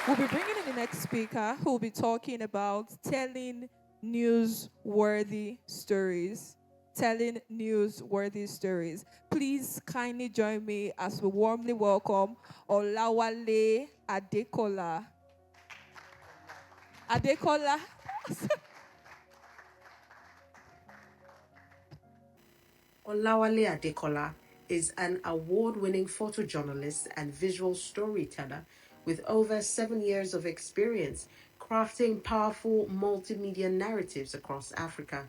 We'll be bringing in the next speaker who will be talking about telling newsworthy stories. Telling newsworthy stories. Please kindly join me as we warmly welcome Olawale Adekola. Adekola. Olawale Adekola is an award-winning photojournalist and visual storyteller with over 7 years of experience crafting powerful multimedia narratives across Africa.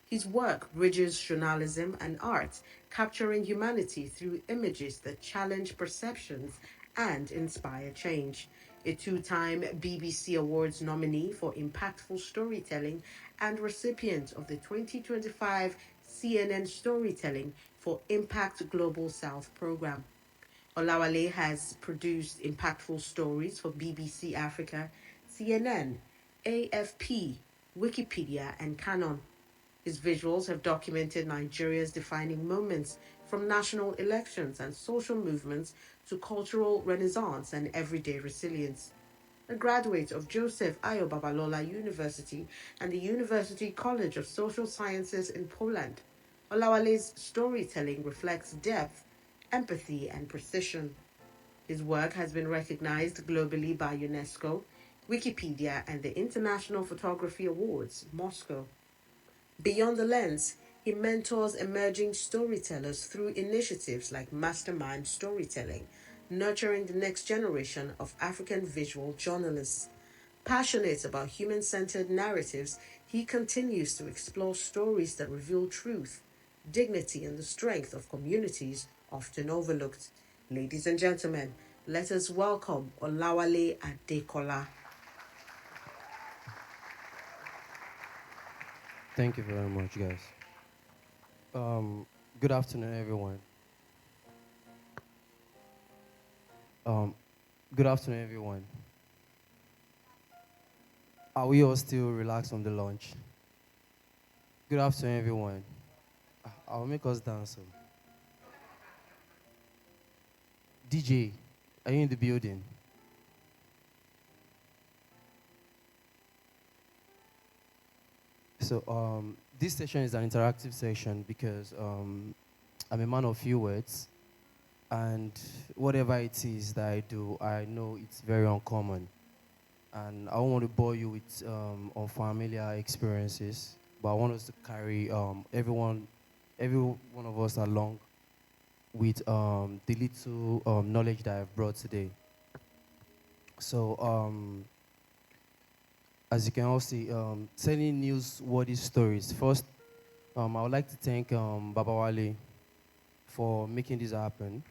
His work bridges journalism and art, capturing humanity through images that challenge perceptions and inspire change. A two-time BBC Awards nominee for impactful storytelling and recipient of the 2025 CNN Storytelling for Impact Global South program. Olawale has produced impactful stories for BBC Africa, CNN, AFP, Wikipedia, and Canon. His visuals have documented Nigeria's defining moments, from national elections and social movements to cultural renaissance and everyday resilience. A graduate of Joseph Ayo Babalola University and the University College of Social Sciences in Poland, Olawale's storytelling reflects depth, empathy, and precision. His work has been recognized globally by UNESCO, Wikipedia, and the International Photography Awards, Moscow. Beyond the lens, he mentors emerging storytellers through initiatives like Mastermind Storytelling, nurturing the next generation of African visual journalists. Passionate about human centered narratives, he continues to explore stories that reveal truth, dignity, and the strength of communities often overlooked. Ladies and gentlemen, let us welcome Olawale Adekola. Thank you very much, guys. Um, Good afternoon, everyone. Um, Good afternoon, everyone. Are we all still relaxed from the lunch? Good afternoon, everyone. I'll make us dance. DJ, are you in the building? This session is an interactive session because I'm a man of few words, and whatever it is that I do, I know it's very uncommon. And I don't want to bore you with unfamiliar experiences, but I want us to carry every one of us along with the little knowledge that I've brought today. So, as you can all see, telling newsworthy stories. First, I would like to thank Baba Wale for making this happen.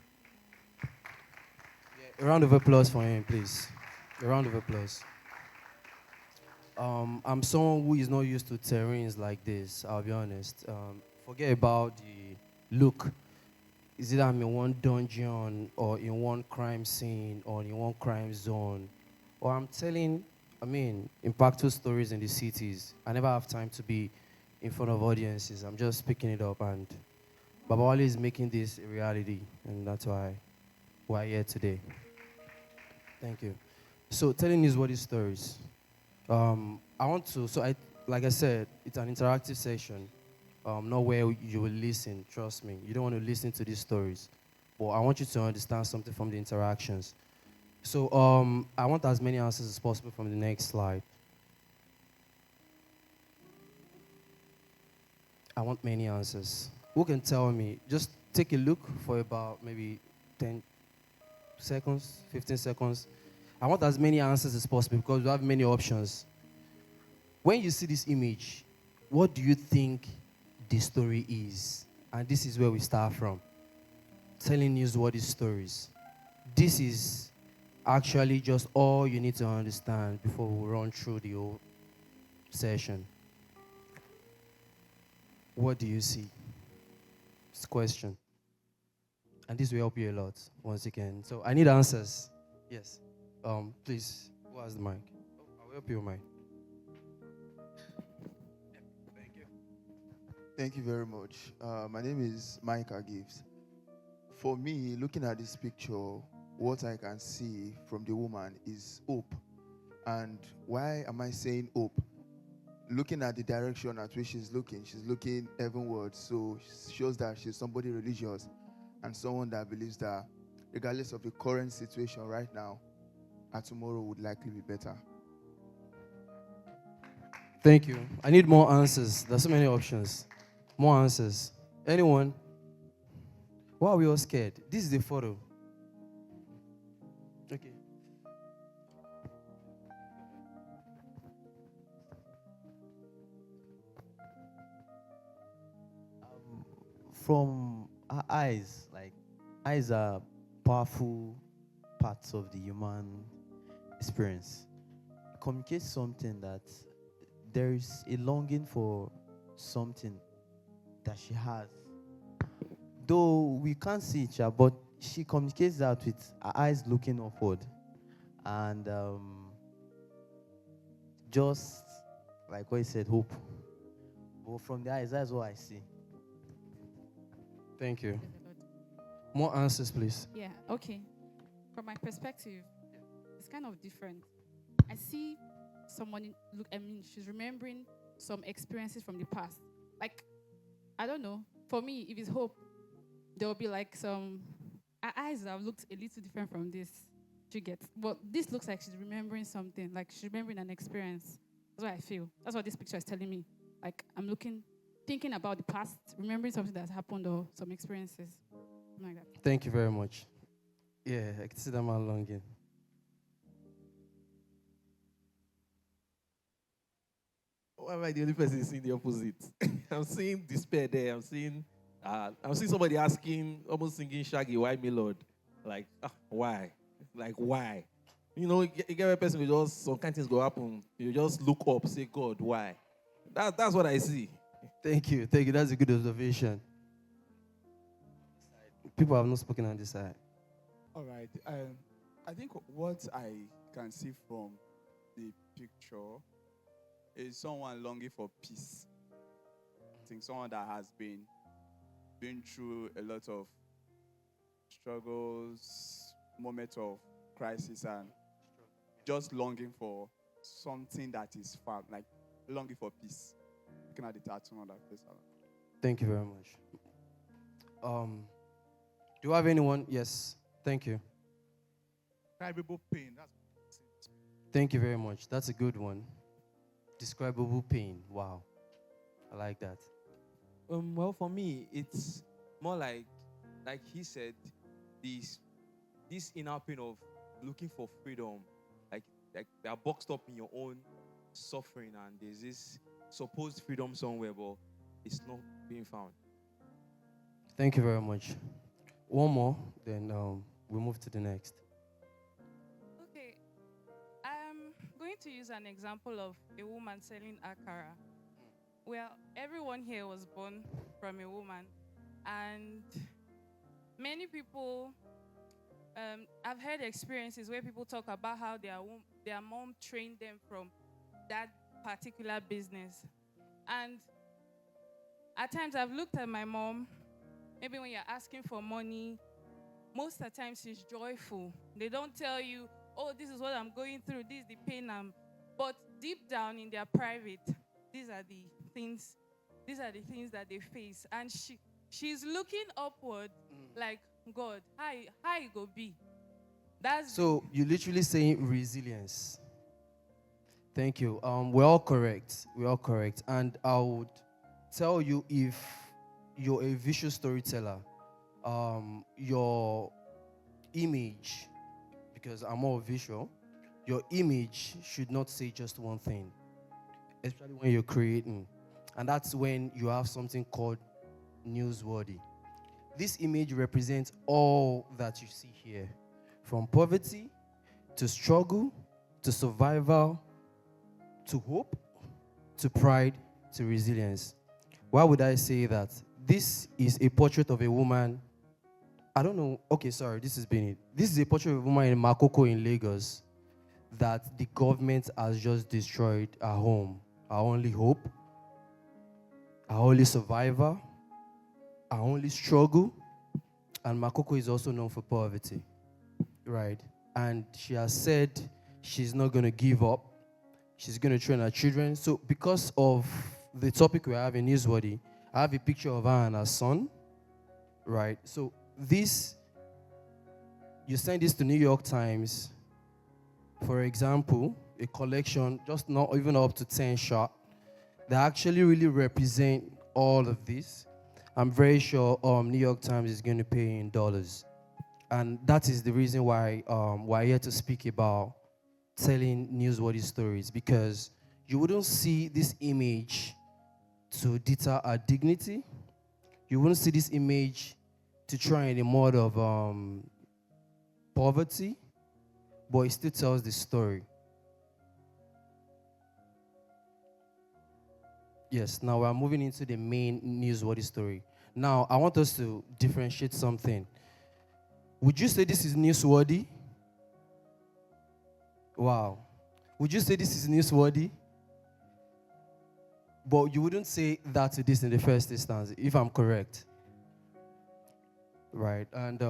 A round of applause for him, please. A round of applause. I'm someone who is not used to terrains like this, I'll be honest. Forget about the look. Is it I'm in one dungeon or in one crime scene or in one crime zone? Or I'm telling, impactful stories in the cities. I never have time to be in front of audiences. I'm just picking it up, and Baba Wale is making this a reality, and that's why we're here today. Thank you. So telling newsworthy stories. I want to, like I said, it's an interactive session, not where you will listen, trust me. You don't want to listen to these stories, but I want you to understand something from the interactions. So I want as many answers as possible from the next slide. I want many answers. Who can tell me? Just take a look for about maybe 10 seconds, 15 seconds. I want as many answers as possible because we have many options. When you see this image, what do you think the story is? And this is where we start from. Telling newsworthy stories. This is actually just all you need to understand before we run through the whole session. What do you see? It's a question. And this will help you a lot once again. So I need answers. Yes. Please, who has the mic? I'll help you with mine. Thank you. Thank you very much. My name is Micah Gibbs. For me, looking at this picture, what I can see from the woman is hope. And why am I saying hope? Looking at the direction at which she's looking heavenwards. So it shows that she's somebody religious and someone that believes that regardless of the current situation right now, our tomorrow would likely be better. Thank you. I need more answers. There's so many options. More answers. Anyone? Why are we all scared? This is the photo. Okay. From our eyes, like eyes are powerful parts of the human experience. It communicates something that there is a longing for something that she has. Though we can't see each other, but she communicates that with her eyes looking upward. And just like what he said, hope. But from the eyes, that's what I see. Thank you. More answers, please. Yeah, okay. From my perspective, it's kind of different. I see someone she's remembering some experiences from the past. Like, I don't know. For me, if it's hope, there will be like some her eyes have looked a little different from this. She gets, but this looks like she's remembering something, like she's remembering an experience. That's what I feel. That's what this picture is telling me. Like I'm thinking about the past, remembering something that's happened or some experiences. Something like that. Thank you very much. Yeah, I can see that man longing. Why am I the only person seeing the opposite? I'm seeing despair there. I'm seeing somebody asking, almost singing Shaggy, why me, Lord? Like, why? Like, why? You get a person will just, some kind of things go happen. You just look up, say, God, why? That's what I see. Thank you. That's a good observation. People have not spoken on this side. All right. I think what I can see from the picture is someone longing for peace. I think someone that has been through a lot of struggles, moments of crisis, and just longing for something that is far, like longing for peace. Looking at the tattoo on that face. Thank you very much. Do I have anyone? Yes. Thank you. Describable pain. Thank you very much. That's a good one. Describable pain. Wow. I like that. Well, for me, it's more like he said, this inner pain of looking for freedom, like they are boxed up in your own suffering, and there's this supposed freedom somewhere, but it's not being found. Thank you very much. One more, then we'll move to the next. Okay, I'm going to use an example of a woman selling akara. Well, everyone here was born from a woman, and many people, I've heard experiences where people talk about how their mom trained them from that particular business. And at times I've looked at my mom, maybe when you're asking for money, most of the time she's joyful. They don't tell you, oh, this is what I'm going through, this is the pain but deep down in their private, these are the things that they face. And she's looking upward like, God, how it go be? So you're literally saying resilience. Thank you. We're all correct. And I would tell you, if you're a visual storyteller, your image, because I'm more visual, your image should not say just one thing, especially when you're creating. And that's when you have something called newsworthy. This image represents all that you see here, from poverty to struggle to survival to hope to pride to resilience. Why would I say that? This is a portrait of a woman. I don't know. Okay, sorry, this has been it. This is a portrait of a woman in Makoko in Lagos that the government has just destroyed her home, our only hope, our only survivor, our only struggle. And Makoko is also known for poverty, right? And she has said she's not going to give up. She's going to train her children. So because of the topic we have in Newsworthy, I have a picture of her and her son, right? So this, you send this to New York Times, for example, a collection, just not even up to 10 shot, that actually really represent all of this. I'm very sure New York Times is going to pay in dollars. And that is the reason why we're here to speak about telling newsworthy stories, because you wouldn't see this image to deter our dignity. You wouldn't see this image to try any mode of poverty, but it still tells the story. Yes, now we're moving into the main newsworthy story. Now, I want us to differentiate something. Would you say this is newsworthy? Wow. Would you say this is newsworthy? But you wouldn't say that to this in the first instance, if I'm correct. Right. And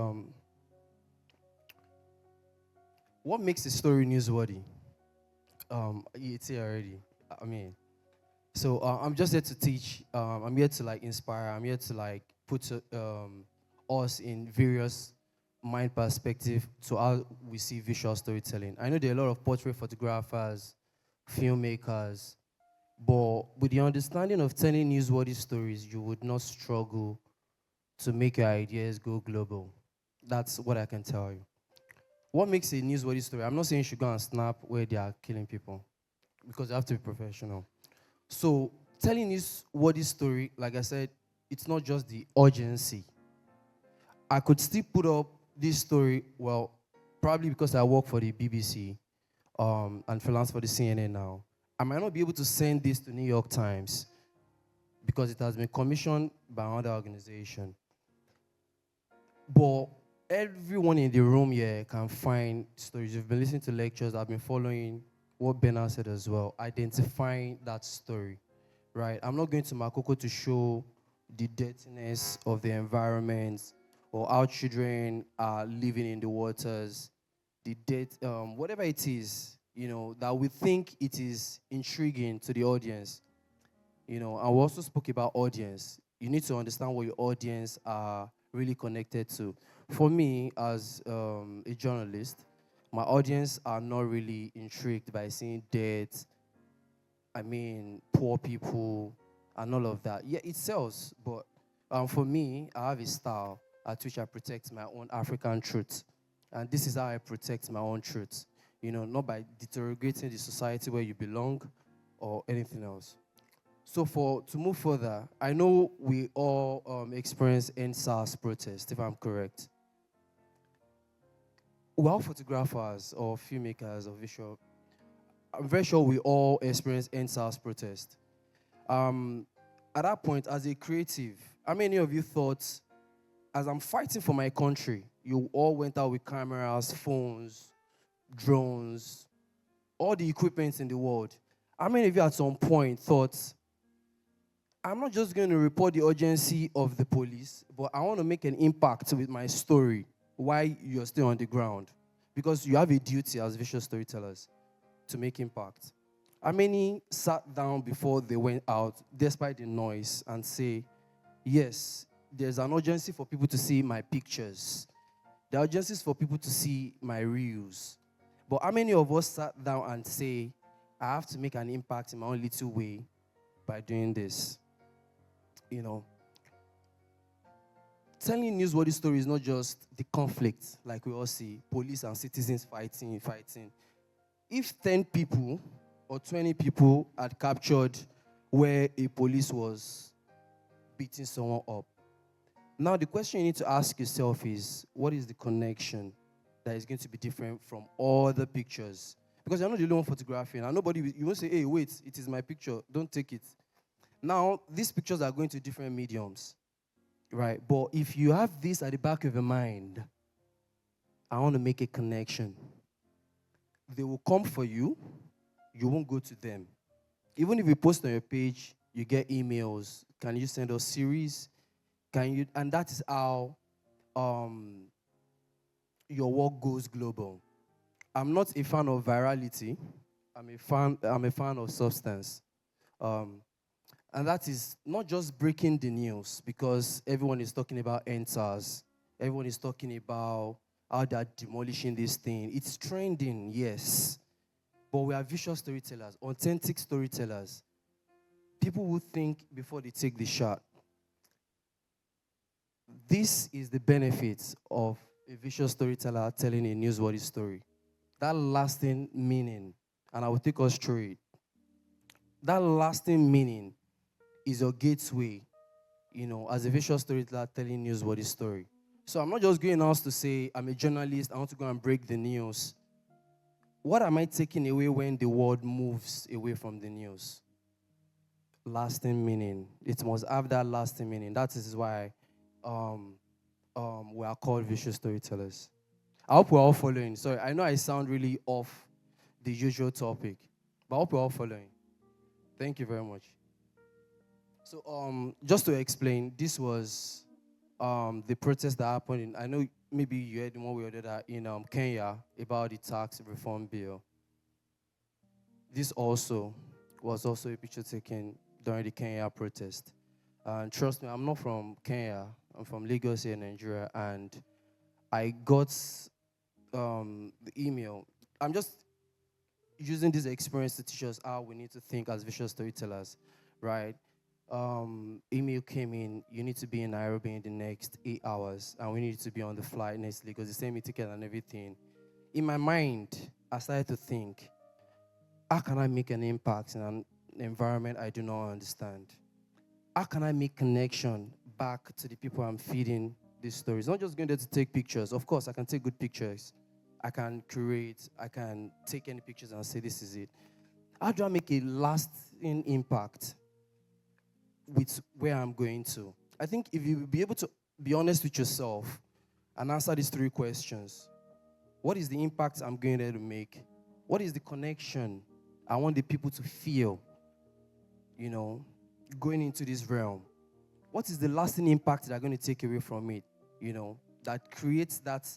what makes a story newsworthy? It's here already. I mean, so I'm just here to teach. I'm here to inspire. I'm here to put us in various mind perspective to how we see visual storytelling. I know there are a lot of portrait photographers, filmmakers, but with the understanding of telling newsworthy stories, you would not struggle to make your ideas go global. That's what I can tell you. What makes a newsworthy story? I'm not saying you should go and snap where they are killing people, because you have to be professional. So telling newsworthy story, like I said, it's not just the urgency. I could still put up this story, well, probably because I work for the BBC and freelance for the CNN now. I might not be able to send this to New York Times because it has been commissioned by another organization. But everyone in the room here can find stories. You've been listening to lectures. I've been following what Bernard said as well, identifying that story, right? I'm not going to Makoko to show the dirtiness of the environment or how children are living in the waters, the dirt, whatever it is, that we think it is intriguing to the audience. And we also spoke about audience. You need to understand what your audience are really connected to. For me, as a journalist, my audience are not really intrigued by seeing death, poor people, and all of that. Yeah, it sells, but for me, I have a style at which I protect my own African truth. And this is how I protect my own truth. Not by deteriorating the society where you belong or anything else. So to move further, I know we all experience NSAS protest, if I'm correct. We're all photographers or filmmakers or visual. I'm very sure we all experience NSAS protest. At that point, as a creative, how many of you thought, as I'm fighting for my country, you all went out with cameras, phones, drones, all the equipment in the world? How many of you at some point thought, I'm not just going to report the urgency of the police, but I want to make an impact with my story while you're still on the ground? Because you have a duty as visual storytellers to make impact. How many sat down before they went out, despite the noise, and say, yes, there's an urgency for people to see my pictures. The urgency is for people to see my reels. But how many of us sat down and say, I have to make an impact in my own little way by doing this? Telling newsworthy stories is not just the conflict, like we all see, police and citizens fighting. If 10 people or 20 people had captured where a police was beating someone up, now the question you need to ask yourself is, what is the connection that is going to be different from all the pictures? Because you're not the only one photographing, and you won't say, hey, wait, it is my picture, don't take it. Now, these pictures are going to different mediums, right? But if you have this at the back of your mind, I want to make a connection. They will come for you. You won't go to them. Even if you post on your page, you get emails. Can you send us series? And that is how your work goes global. I'm not a fan of virality. I'm a fan of substance. Um, and that is not just breaking the news because everyone is talking about NSAS. Everyone is talking about how they're demolishing this thing. It's trending, yes. But we are visual storytellers, authentic storytellers. People who think before they take the shot. This is the benefits of a visual storyteller telling a newsworthy story. That lasting meaning, and I will take us through it. That lasting meaning is your gateway, as a visual storyteller telling newsworthy story. So I'm not just going out to say I'm a journalist, I want to go and break the news. What am I taking away when the world moves away from the news? Lasting meaning. It must have that lasting meaning. That is why um, we are called visual storytellers. I hope we're all following. Sorry, I know I sound really off the usual topic, but I hope we're all following. Thank you very much. So, just to explain, this was the protest that happened in, I know maybe you heard one way or the other, in Kenya about the tax reform bill. This also was also a picture taken during the Kenya protest. And trust me, I'm not from Kenya. I'm from Lagos here in Nigeria, and I got the email. I'm just using this experience to teach us how we need to think as visual storytellers, right? Email came in, you need to be in Nairobi in the next 8 hours, and we need to be on the flight next because they sent me ticket and everything. In my mind, I started to think, how can I make an impact in an environment I do not understand? How can I make connection back to the people I'm feeding these stories? Not just going there to take pictures. Of course, I can take good pictures. I can curate. I can take any pictures and say, this is it. How do I make a lasting impact with where I'm going to? I think if you be able to be honest with yourself and answer these 3 questions, what is the impact I'm going there to make? What is the connection I want the people to feel, going into this realm? What is the lasting impact they're going to take away from it, that creates that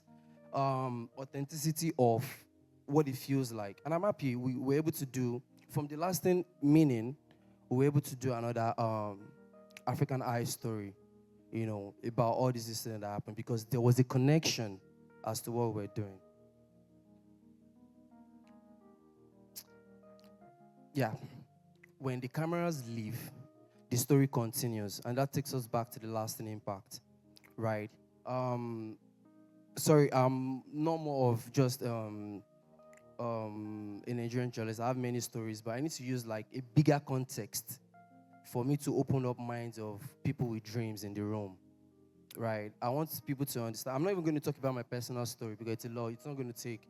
authenticity of what it feels like? And I'm happy we were able to do, from the lasting meaning, we were able to do another African eye story, about all these incidents that happened because there was a connection as to what we're doing. Yeah. When the cameras leave, the story continues, and that takes us back to the lasting impact, right? Sorry, I'm not more of just a Nigerian journalist. I have many stories, but I need to use like a bigger context for me to open up minds of people with dreams in the room, right? I want people to understand. I'm not even going to talk about my personal story because it's a lot. It's not going to take.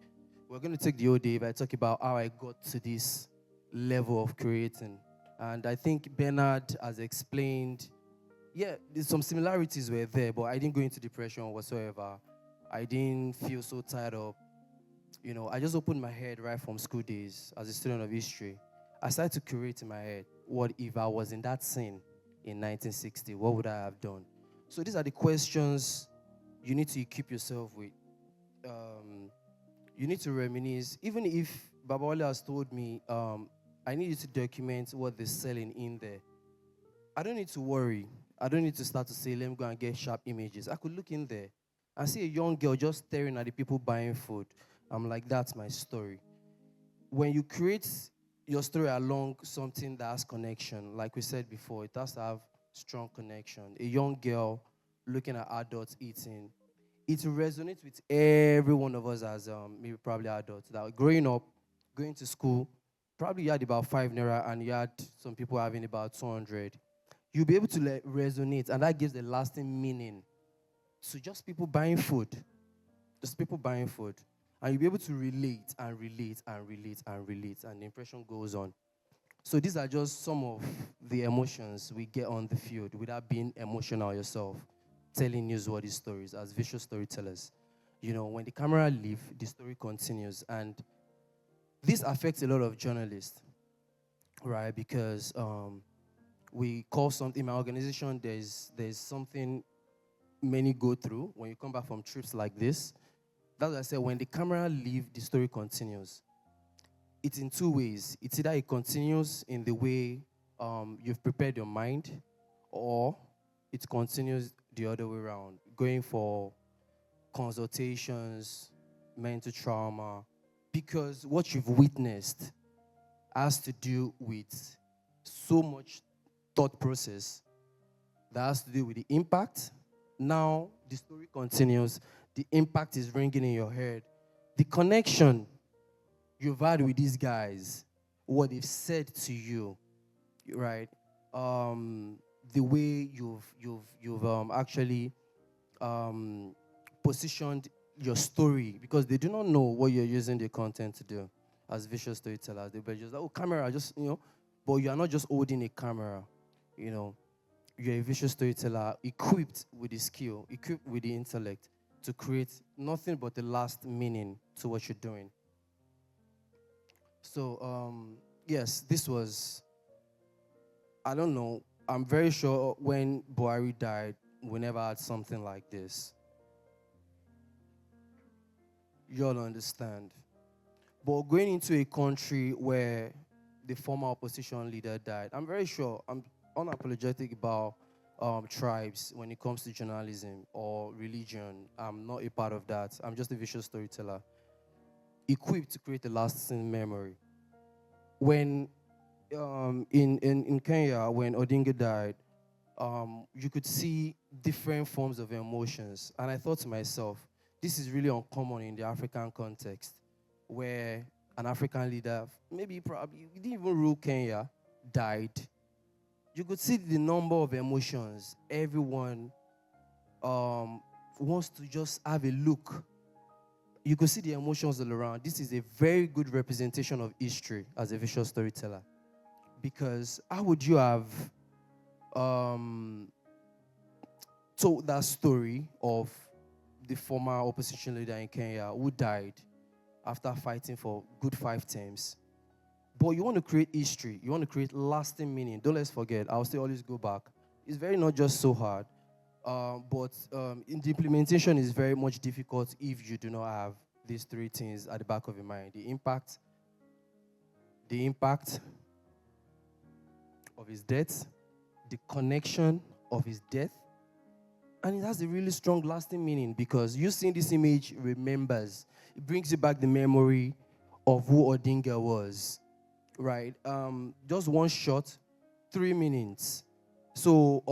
We're going to take the whole day if I talk about how I got to this level of creating. And I think Bernard has explained, there's some similarities were there, but I didn't go into depression whatsoever. I didn't feel so tired up. I just opened my head right from school days as a student of history. I started to create in my head, what if I was in that scene in 1960? What would I have done? So these are the questions you need to equip yourself with. You need to reminisce. Even if Babawale has told me, I need you to document what they're selling in there. I don't need to worry. I don't need to start to say, let me go and get sharp images. I could look in there and see a young girl just staring at the people buying food. I'm like, that's my story. When you create your story along something that has connection, like we said before, it has to have strong connection. A young girl looking at adults eating, it resonates with every one of us as maybe probably adults. That growing up, going to school, probably you had about 5 naira and you had some people having about 200. You'll be able to resonate, and that gives a lasting meaning to just people buying food. Just people buying food. And you'll be able to relate and relate and relate and relate, and the impression goes on. So these are just some of the emotions we get on the field without being emotional yourself, telling newsworthy stories as visual storytellers. When the camera leaves, the story continues. And this affects a lot of journalists, right? Because we call something, in my organization, there's something many go through when you come back from trips like this. That's what I said. When the camera leaves, the story continues. It's in two ways. It's either it continues in the way you've prepared your mind, or it continues the other way around, going for consultations, mental trauma, because what you've witnessed has to do with so much thought process that has to do with the impact. Now the story continues, the impact is ringing in your head. The connection you've had with these guys, what they've said to you, right? The way you've actually positioned your story, because they do not know what you're using the content to do as visual storytellers. They'll be just like, oh, camera, just, but you are not just holding a camera, You're a visual storyteller equipped with the skill, equipped with the intellect to create nothing but the last meaning to what you're doing. So, yes, this was, I don't know, I'm very sure when Buhari died, we never had something like this. You all understand. But going into a country where the former opposition leader died, I'm very sure, I'm unapologetic about tribes when it comes to journalism or religion. I'm not a part of that. I'm just a visual storyteller, equipped to create a lasting memory. When in Kenya, when Odinga died, you could see different forms of emotions. And I thought to myself, this is really uncommon in the African context, where an African leader, maybe probably he didn't even rule Kenya, died. You could see the number of emotions. Everyone wants to just have a look. You could see the emotions all around. This is a very good representation of history as a visual storyteller. Because how would you have told that story of the former opposition leader in Kenya who died after fighting for good 5 terms? But you want to create history. You want to create lasting meaning. Don't let's forget, I'll still always go back. It's very not just so hard. But in the implementation is very much difficult if you do not have these 3 things at the back of your mind. The impact of his death, the connection of his death, and it has a really strong lasting meaning because you seeing this image remembers. It brings you back the memory of who Odinga was, right? Just one shot, 3 minutes. So,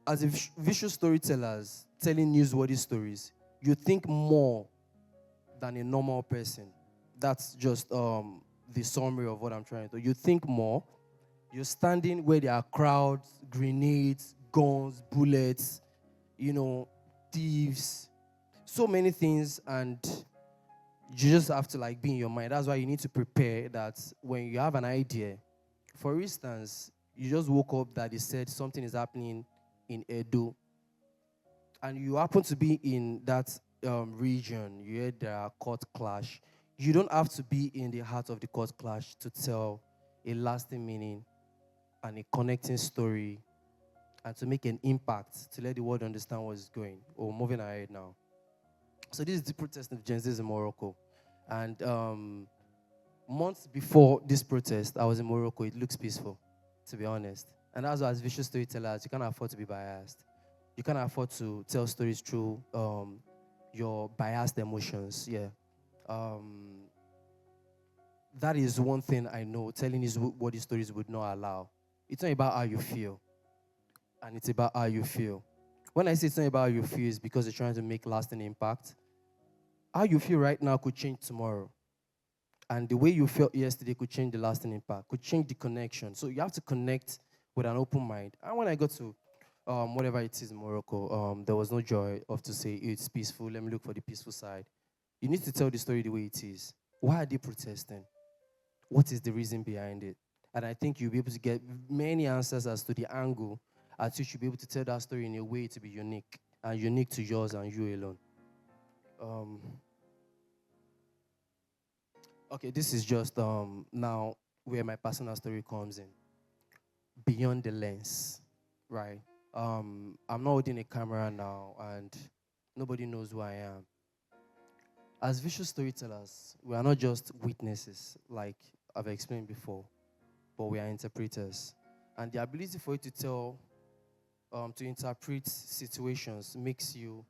as a visual storytellers telling newsworthy stories, you think more than a normal person. That's just the summary of what I'm trying to do. You think more. You're standing where there are crowds, grenades, guns, bullets, thieves, so many things, and you just have to be in your mind. That's why you need to prepare that when you have an idea. For instance, you just woke up that they said something is happening in Edo, and you happen to be in that region. You heard there are court clash. You don't have to be in the heart of the court clash to tell a lasting meaning and a connecting story and to make an impact, to let the world understand what's going. Or moving ahead now. So this is the protest of Gen Zs in Morocco. And months before this protest, I was in Morocco. It looks peaceful, to be honest. And as visual storytellers, you can't afford to be biased. You can't afford to tell stories through your biased emotions. Yeah. That is one thing I know. Telling is what these stories would not allow. It's not about how you feel. And it's about how you feel. When I say it's not about how you feel, it's because they're trying to make lasting impact. How you feel right now could change tomorrow. And the way you felt yesterday could change the lasting impact, could change the connection. So you have to connect with an open mind. And when I got to whatever it is in Morocco, there was no joy of to say it's peaceful. Let me look for the peaceful side. You need to tell the story the way it is. Why are they protesting? What is the reason behind it? And I think you'll be able to get many answers as to the angle at which you'll be able to tell that story in a way to be unique and unique to yours and you alone. Okay, this is just now where my personal story comes in. Beyond the lens, right? I'm not holding a camera now, and nobody knows who I am. As visual storytellers, we are not just witnesses, like I've explained before, but we are interpreters. And the ability for you to to interpret situations makes you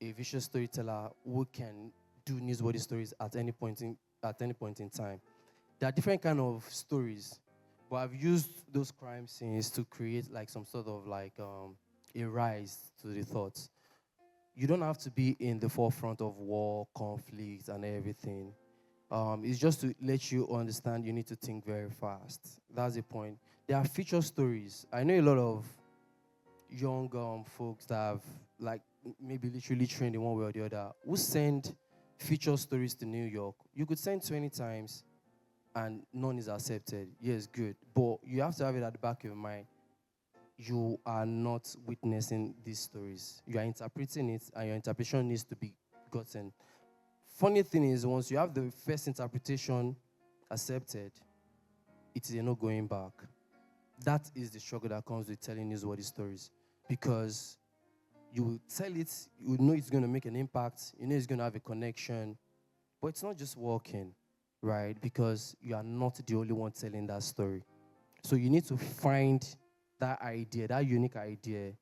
a visual storyteller who can do newsworthy stories at any point in time. There are different kind of stories, but I've used those crime scenes to create like some sort of like a rise to the thoughts. You don't have to be in the forefront of war, conflict, and everything. It's just to let you understand you need to think very fast. That's the point. There are feature stories. I know a lot of young folks that have like maybe literally trained in one way or the other who send feature stories to New York. You could send 20 times and none is accepted. Yes, good. But you have to have it at the back of your mind. You are not witnessing these stories. You are interpreting it, and your interpretation needs to be gotten. Funny thing is, once you have the first interpretation accepted, it is no going back. That is the struggle that comes with telling newsworthy stories. Because you will tell it, you know it's going to make an impact, you know it's going to have a connection, but it's not just working, right? Because you are not the only one telling that story. So you need to find that idea, that unique idea,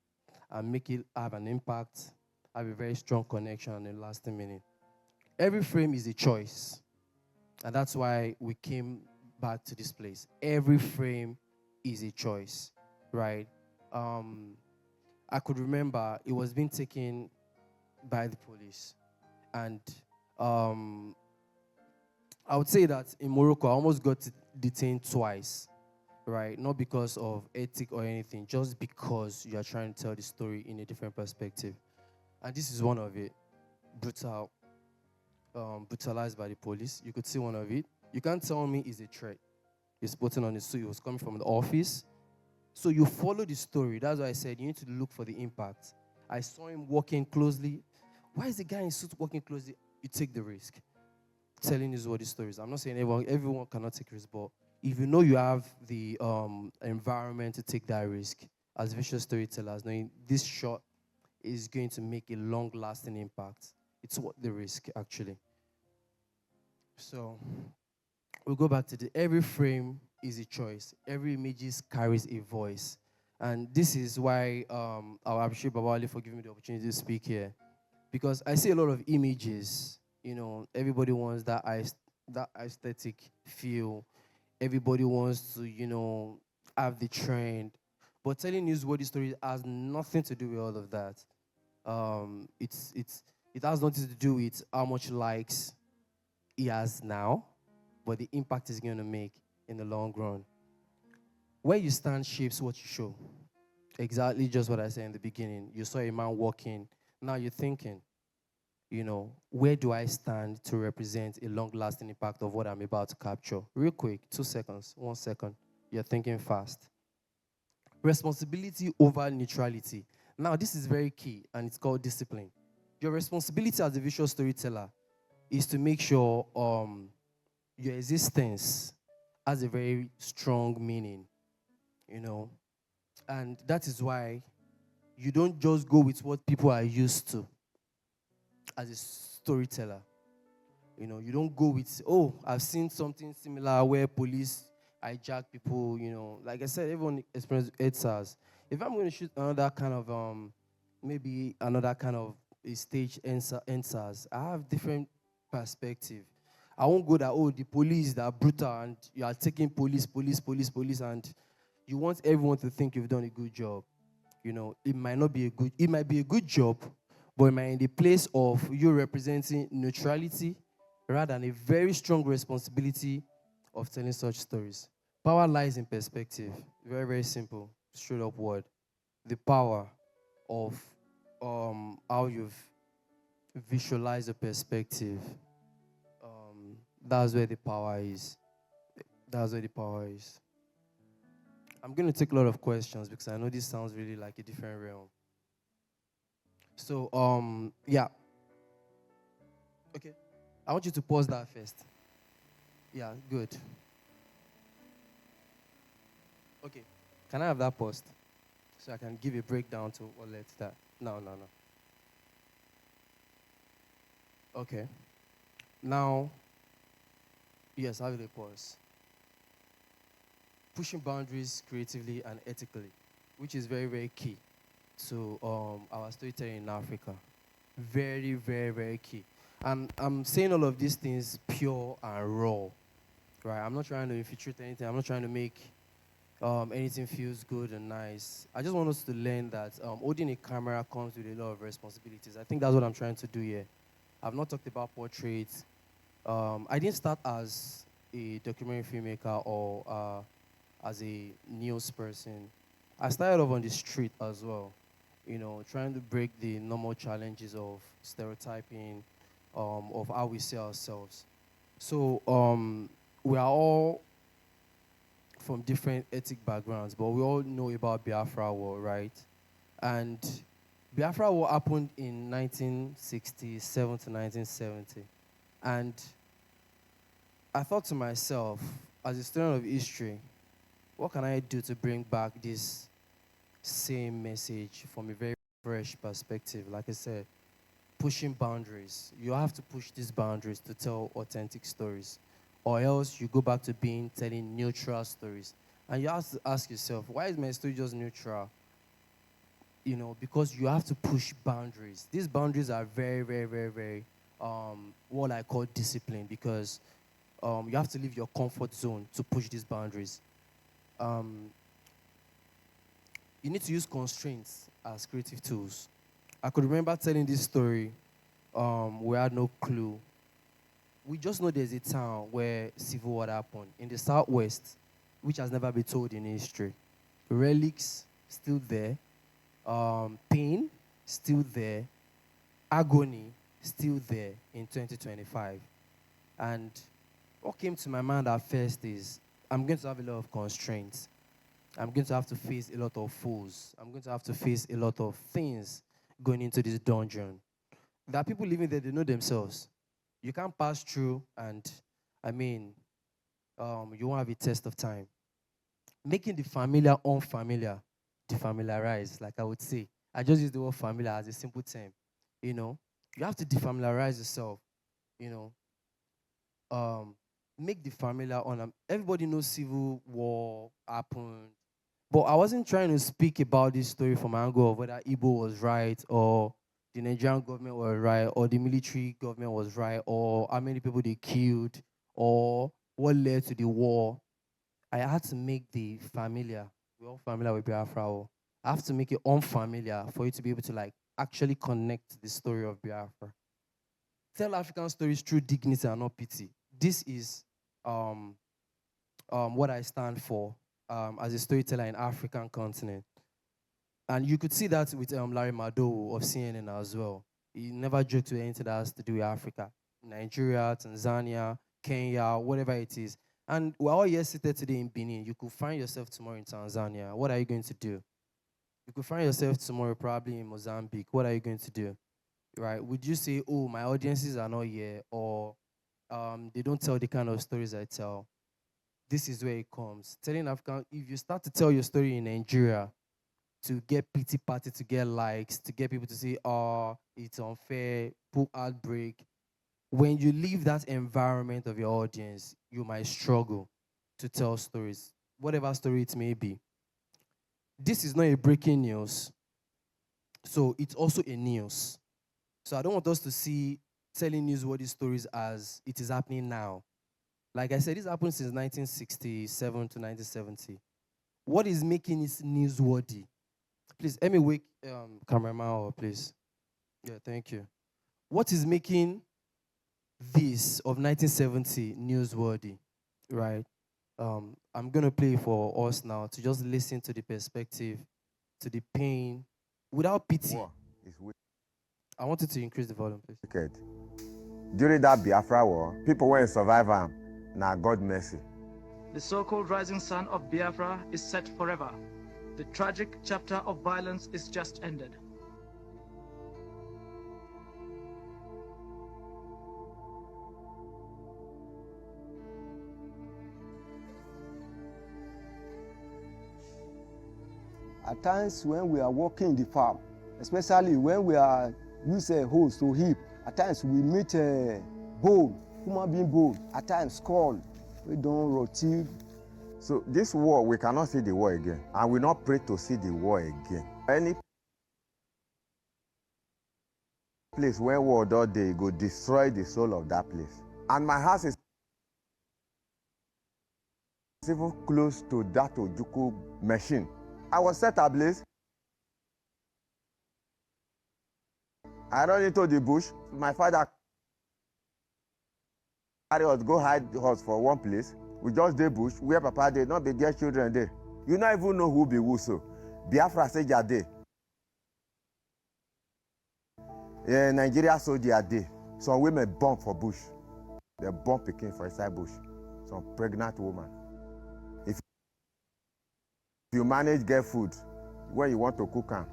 and make it have an impact, have a very strong connection, and a lasting meaning. Every frame is a choice. And that's why we came back to this place. Every frame is a choice, right? I could remember it was being taken by the police. And I would say that in Morocco, I almost got detained twice, right? Not because of ethic or anything, just because you are trying to tell the story in a different perspective. And this is one of it. Brutalized by the police. You could see one of it. You can't tell me it's a threat. He's putting on his suit. He was coming from the office. So you follow the story. That's why I said you need to look for the impact. I saw him walking closely. Why is the guy in suit walking closely? You take the risk. Telling his what the stories. I'm not saying everyone cannot take risks, but if you know you have the environment to take that risk, as visual storytellers, knowing this shot is going to make a long-lasting impact, it's worth the risk, actually. So we'll go back to every frame is a choice. Every image carries a voice. And this is why I'll appreciate Babali for giving me the opportunity to speak here. Because I see a lot of images, everybody wants that aesthetic feel. Everybody wants to, have the trend. But telling newsworthy stories has nothing to do with all of that. It has nothing to do with how much likes he has now, but the impact is going to make in the long run. Where you stand shapes what you show. Exactly just what I said in the beginning. You saw a man walking. Now you're thinking, where do I stand to represent a long-lasting impact of what I'm about to capture? Real quick, 2 seconds, 1 second. You're thinking fast. Responsibility over neutrality. Now, this is very key, and it's called discipline. Your responsibility as a visual storyteller is to make sure your existence has a very strong meaning, and that is why you don't just go with what people are used to as a storyteller. You don't go with, I've seen something similar where police hijack people, Like I said, everyone experiences EDSARS. If I'm going to shoot another kind of, maybe another kind of a stage EDSARS, I have different perspective. I won't go that, the police that are brutal and you are taking police, and you want everyone to think you've done a good job. It might be a good job, but it might in the place of you representing neutrality rather than a very strong responsibility of telling such stories. Power lies in perspective. Very, very simple, straight up word. The power of how you've visualized a perspective. That's where the power is. That's where the power is. I'm going to take a lot of questions because I know this sounds really like a different realm. So, yeah. Okay. I want you to pause that first. Yeah, good. Okay. Can I have that paused? So I can give a breakdown to what led to that. No. Okay. Now, yes, I will pause. Pushing boundaries creatively and ethically, which is very, very key to our storytelling in Africa. Very, very, very key. And I'm saying all of these things pure and raw, right? I'm not trying to infiltrate anything. I'm not trying to make anything feels good and nice. I just want us to learn that holding a camera comes with a lot of responsibilities. I think that's what I'm trying to do here. I've not talked about portraits. I didn't start as a documentary filmmaker or as a news person. I started off on the street as well, trying to break the normal challenges of stereotyping, of how we see ourselves. So we are all from different ethnic backgrounds, but we all know about Biafra War, right? And Biafra War happened in 1967 to 1970. And I thought to myself, as a student of history, what can I do to bring back this same message from a very fresh perspective? Like I said, pushing boundaries. You have to push these boundaries to tell authentic stories, or else you go back to telling neutral stories. And you have to ask yourself, why is my story just neutral? Because you have to push boundaries. These boundaries are very, very, very, very, what I call discipline, because you have to leave your comfort zone to push these boundaries. You need to use constraints as creative tools. I could remember telling this story. We had no clue. We just know there's a town where civil war happened in the southwest, which has never been told in history. Relics still there. Pain still there. Agony still there in 2025. And what came to my mind at first is I'm going to have a lot of constraints. I'm going to have to face a lot of foes. I'm going to have to face a lot of things going into this dungeon. There are people living there, they know themselves. You can't pass through and, you won't have a test of time. Making the familiar unfamiliar, defamiliarize, like I would say. I just use the word familiar as a simple term. You have to defamiliarize yourself, you know. Make the familiar on. Everybody knows civil war happened. But I wasn't trying to speak about this story from an angle of whether Igbo was right or the Nigerian government was right or the military government was right or how many people they killed or what led to the war. I had to make the familiar. We're all familiar with Biafra. I have to make it unfamiliar for you to be able to actually connect the story of Biafra. Tell African stories through dignity and not pity. This is what I stand for as a storyteller in African continent. And you could see that with Larry Madowo of CNN as well. He never joked with anything that has to do with Africa. Nigeria, Tanzania, Kenya, whatever it is. And we're all here seated today in Benin. You could find yourself tomorrow in Tanzania. What are you going to do? You could find yourself tomorrow probably in Mozambique. What are you going to do? Right? Would you say, oh, my audiences are not here, or they don't tell the kind of stories I tell? This is where it comes. Telling African, if you start to tell your story in Nigeria to get pity party, to get likes, to get people to say, oh, it's unfair, put outbreak, when you leave that environment of your audience, you might struggle to tell stories, whatever story it may be. This is not a breaking news, so it's also a news. So I don't want us to see telling newsworthy stories as it is happening now. Like I said, this happened since 1967 to 1970. What is making it newsworthy? Please, let me wake cameraman up, please. Yeah, thank you. What is making this of 1970 newsworthy, right? I'm going to play for us now to just listen to the perspective, to the pain, without pity. War is wicked. I wanted to increase the volume, please. During that Biafra war, people were in survival. Now, God mercy. The so-called rising sun of Biafra is set forever. The tragic chapter of violence is just ended. At times when we are working in the farm, especially when we are use a hose to heap, at times we meet a bone human being bone, at times skull, we don't rotted. So this war, we cannot see the war again. And we not pray to see the war again. Any place where war does they go destroy the soul of that place. And my house is even close to that Ojuku machine. I was set ablaze. I run into the bush. My father carry us go hide us for one place. We just dey bush where papa dey, not be there children there. You not even know who be who so. Biafra soldier dey. Nigeria soldier dey. Some women born for bush. They born pikin for inside bush. Some pregnant woman. If you manage get food, when you want to cook am,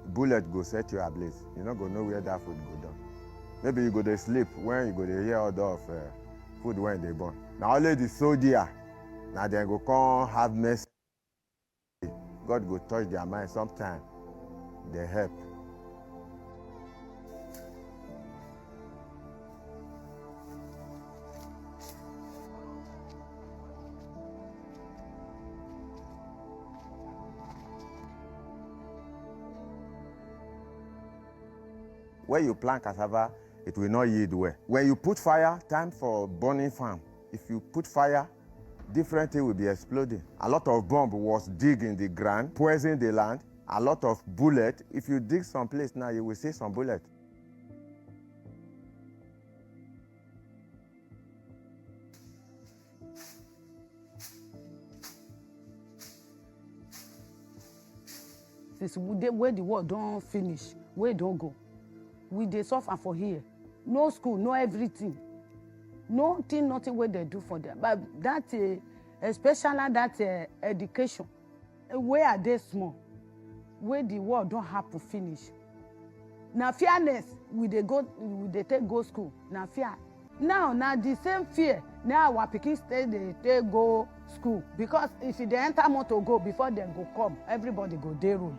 bullet go set you ablaze. You not go know where that food go down. Maybe you go to sleep when you go to hear order of food when they born. Now only the soldier, now they go come have mercy. God go touch their mind sometime. They help. When you plant cassava, it will not yield well. When you put fire, time for burning farm. If you put fire, different thing will be exploding. A lot of bomb was dig in the ground, poison the land. A lot of bullet. If you dig some place now, you will see some bullet. Since where the war don't finish, where don't go. We dey suffer for here. No school, no everything. Nothing where they do for them. But that, especially that education, where are they small? Where the war don't happen finish. Now fearness, we they take go school. Now fear. Now the same fear. Now our pikin stay they go school because if they enter motor go before they go come, everybody go day road.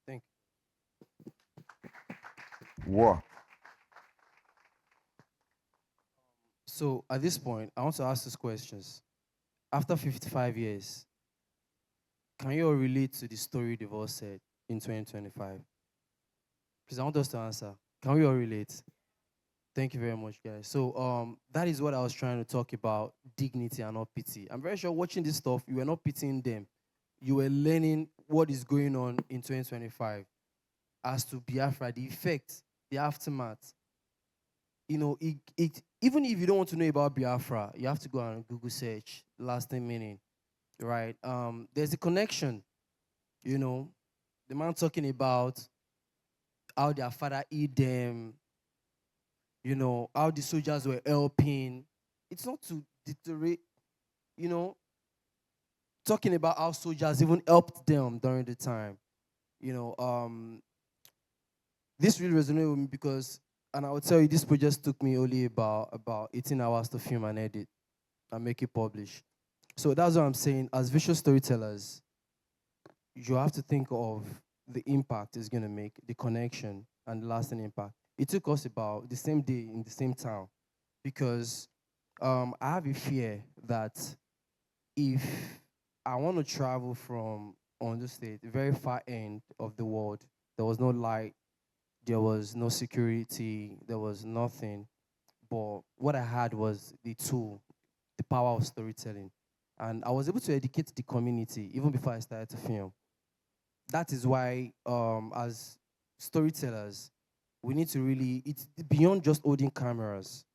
Thank you. War. So at this point, I want to ask these questions. After 55 years, can you all relate to the story they've all said in 2025? Please, I want us to answer. Can we all relate? Thank you very much, guys. So that is what I was trying to talk about, dignity and not pity. I'm very sure watching this stuff, you were not pitying them. You were learning what is going on in 2025 as to Biafra, the effect, the aftermath. You know, even if you don't want to know about Biafra, you have to go and Google search lasting meaning, right? There's a connection, you know, the man talking about how their father eat them, you know, how the soldiers were helping. It's not to deteriorate, you know, talking about how soldiers even helped them during the time. You know, this really resonated with me because, and I will tell you, this project took me only about 18 hours to film and edit and make it publish. So that's what I'm saying. As visual storytellers, you have to think of the impact it's going to make, the connection, and the lasting impact. It took us about the same day in the same town because I have a fear that if I want to travel from Ondo State, the very far end of the world, there was no light, there was no security, there was nothing. But what I had was the tool, the power of storytelling. And I was able to educate the community even before I started to film. That is why, as storytellers, we need to really, it's beyond just holding cameras.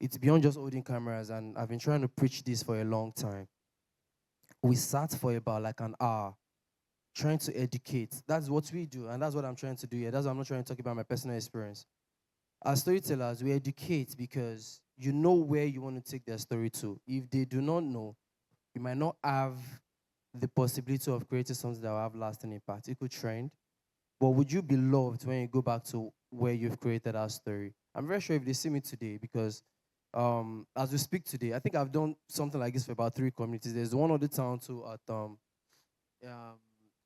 It's beyond just holding cameras, and I've been trying to preach this for a long time. We sat for about like an hour trying to educate. That's what we do, and that's what I'm trying to do here. That's why I'm not trying to talk about my personal experience. As storytellers, we educate because you know where you want to take their story to. If they do not know, you might not have the possibility of creating something that will have lasting impact. It could trend, but would you be loved when you go back to where you've created that story? I'm very sure if they see me today, because as we speak today, I think I've done something like this for about 3 communities. There's one other town too at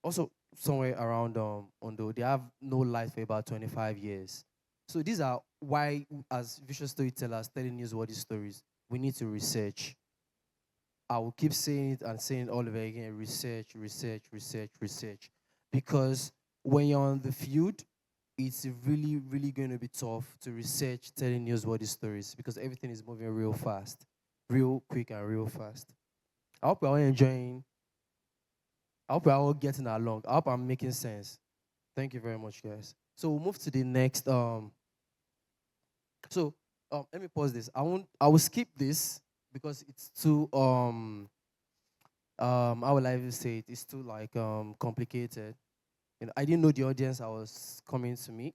also somewhere around Ondo. They have no light for about 25 years. So these are why, as visual storytellers telling newsworthy stories, we need to research. I will keep saying it and saying it all over again: research, research, research, research. Because when you're on the field, it's really, really going to be tough to research telling newsworthy stories because everything is moving real fast, real quick, and real fast. I hope you're all enjoying. I hope we're all getting along. I hope I'm making sense. Thank you very much, guys. So we'll move to the next. Let me pause this. I will skip this because it's too how will I even say it? It's too like complicated. I didn't know the audience I was coming to meet.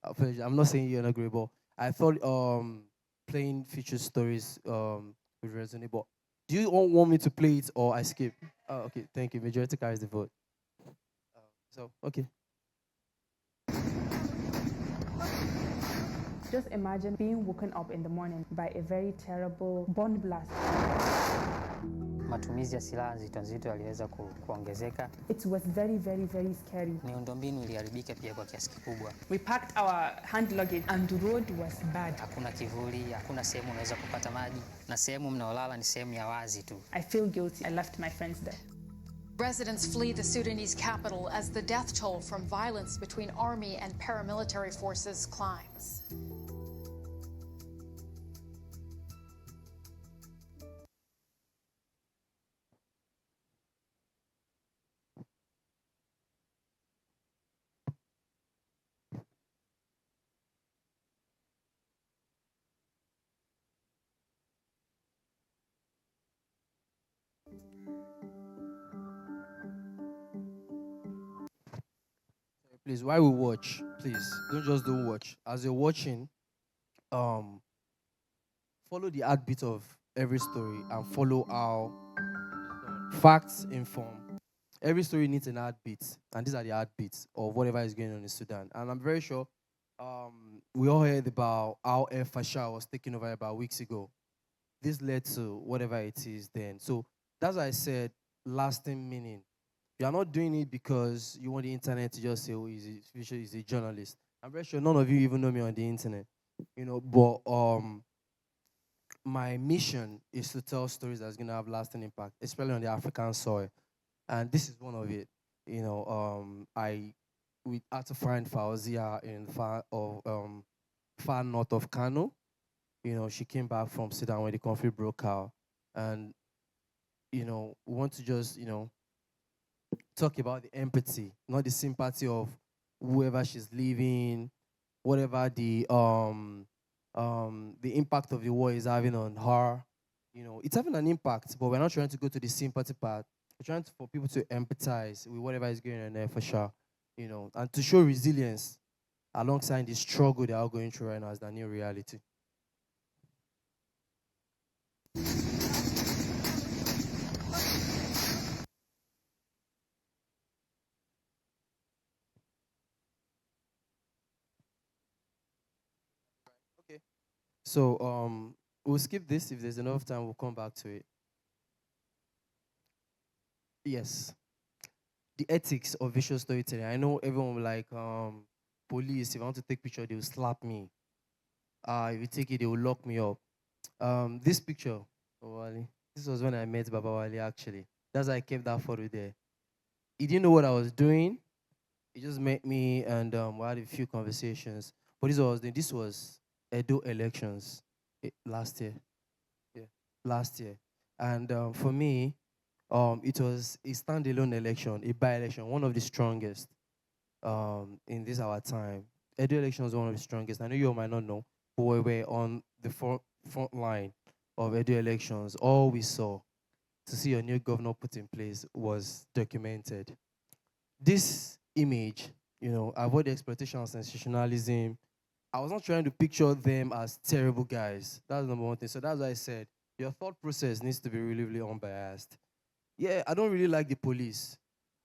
I'm not saying you're not great, but I thought playing feature stories would resonate. But do you all want me to play it or I skip? Oh, okay, thank you. Majority carries the vote. Okay. Just imagine being woken up in the morning by a very terrible bomb blast. Matumizi ya silaha nzito nzito yaliweza kuongezeka. It was very, very, very scary. Miundombinu iliharibika pia kwa kiasi kikubwa. We packed our hand luggage and the road was bad. Hakuna kivuli, hakuna sehemu unaweza kupata maji, na sehemu mnaolala ni sehemu ya wazi tu. I feel guilty. I left my friends there. Residents flee the Sudanese capital as the death toll from violence between army and paramilitary forces climbs. Please, while we watch, please don't watch. As you're watching, follow the heartbeat of every story and follow how facts inform. Every story needs an heartbeat, and these are the heartbeats of whatever is going on in Sudan. And I'm very sure we all heard about how El Fasher was taken over about weeks ago. This led to whatever it is then. So that's why I said lasting meaning. You are not doing it because you want the internet to just say, oh, he's a journalist. I'm very sure none of you even know me on the internet. But my mission is to tell stories that's going to have lasting impact, especially on the African soil. And this is one of it. We had to find Fauzia in far north of Kano. She came back from Sudan when the conflict broke out. And, we want to just, talk about the empathy, not the sympathy of whoever she's leaving, whatever the impact of the war is having on her. It's having an impact, but we're not trying to go to the sympathy part. We're trying for people to empathize with whatever is going on there for sure, and to show resilience alongside the struggle they are going through right now as the new reality. So we'll skip this. If there's enough time, we'll come back to it. Yes. The ethics of visual storytelling. I know everyone will like police. If I want to take picture, they will slap me. If you take it, they will lock me up. This picture, this was when I met Baba Wali actually. That's why I kept that photo there. He didn't know what I was doing. He just met me and we had a few conversations. But this was Edo elections last year. Yeah, last year. And for me, it was a standalone election, a by-election, one of the strongest in this our time. Edo election was one of the strongest. I know you all might not know, but we were on the front line of Edo elections. All we saw to see a new governor put in place was documented. This image, avoid exploitation and sensationalism. I was not trying to picture them as terrible guys. That's number one thing. So that's why I said your thought process needs to be really, really unbiased. Yeah, I don't really like the police.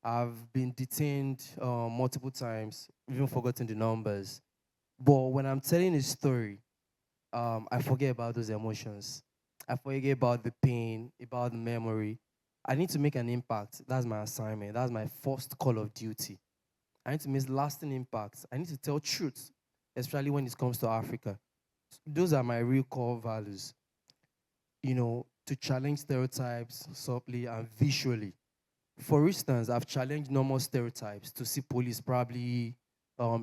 I've been detained multiple times, even forgotten the numbers. But when I'm telling a story, I forget about those emotions. I forget about the pain, about the memory. I need to make an impact. That's my assignment. That's my first call of duty. I need to make lasting impacts. I need to tell truth. especially when it comes to Africa. Those are my real core values, to challenge stereotypes subtly and visually. For instance, I've challenged normal stereotypes to see police probably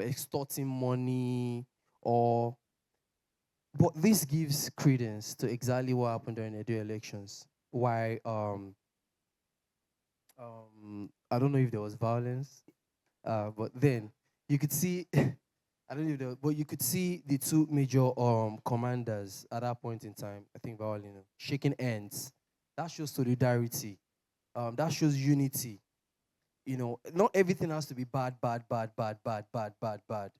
extorting money or but this gives credence to exactly what happened during the elections. Why I don't know if there was violence, but then you could see I don't know if there, but you could see the two major commanders at that point in time. I think violin shaking hands. That shows solidarity. That shows unity. Not everything has to be bad, bad, bad, bad, bad, bad, bad, bad.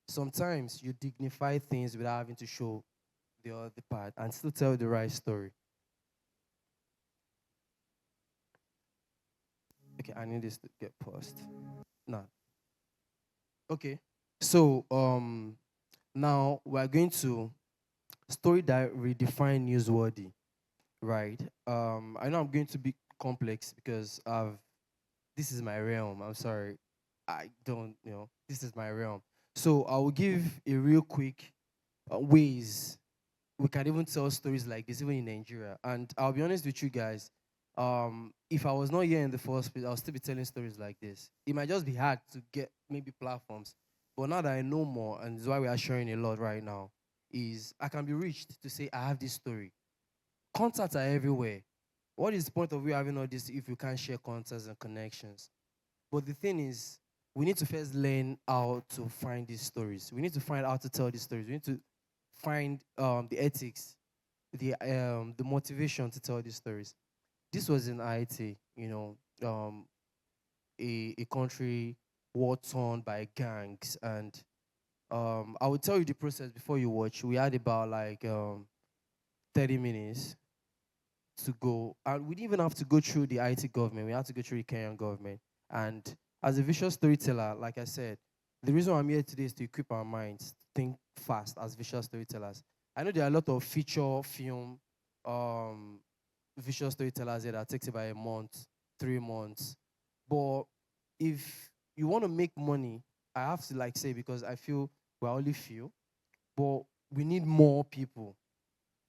Sometimes you dignify things without having to show the other part and still tell the right story. Okay, I need this to get paused. Now, okay. So now we're going to story that redefine newsworthy, right? I know I'm going to be complex because this is my realm. I'm sorry. I don't, this is my realm. So I will give a real quick ways we can even tell stories like this even in Nigeria. And I'll be honest with you guys, if I was not here in the first place, I'll still be telling stories like this. It might just be hard to get maybe platforms, but now that I know more, and this is why we are sharing a lot right now, is I can be reached to say I have this story. Contacts are everywhere. What is the point of you having all this if you can't share contacts and connections? But the thing is, we need to first learn how to find these stories. We need to find how to tell these stories. We need to find the ethics, the motivation to tell these stories. This was in Haiti, a country war torn by gangs, and I will tell you the process before you watch. We had about like 30 minutes to go, and we didn't even have to go through the IT government. We had to go through the Kenyan government. And as a visual storyteller, like I said, the reason why I'm here today is to equip our minds to think fast as visual storytellers. I know there are a lot of feature film um, visual storytellers here that takes about a month, 3 months. But if you want to make money, I have to like say because I feel we're only few, but we need more people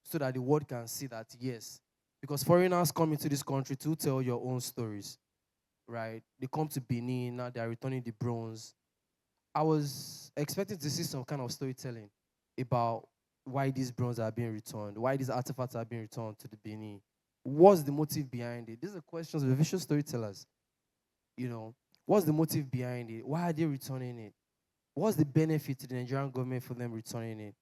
so that the world can see that yes, because foreigners come into this country to tell your own stories, right? They come to Benin, now they are returning the bronze. I was expecting to see some kind of storytelling about why these bronze are being returned, why these artifacts are being returned to the Benin. What's the motive behind it? These are questions of the visual storytellers. What's the motive behind it? Why are they returning it? What's the benefit to the Nigerian government for them returning it?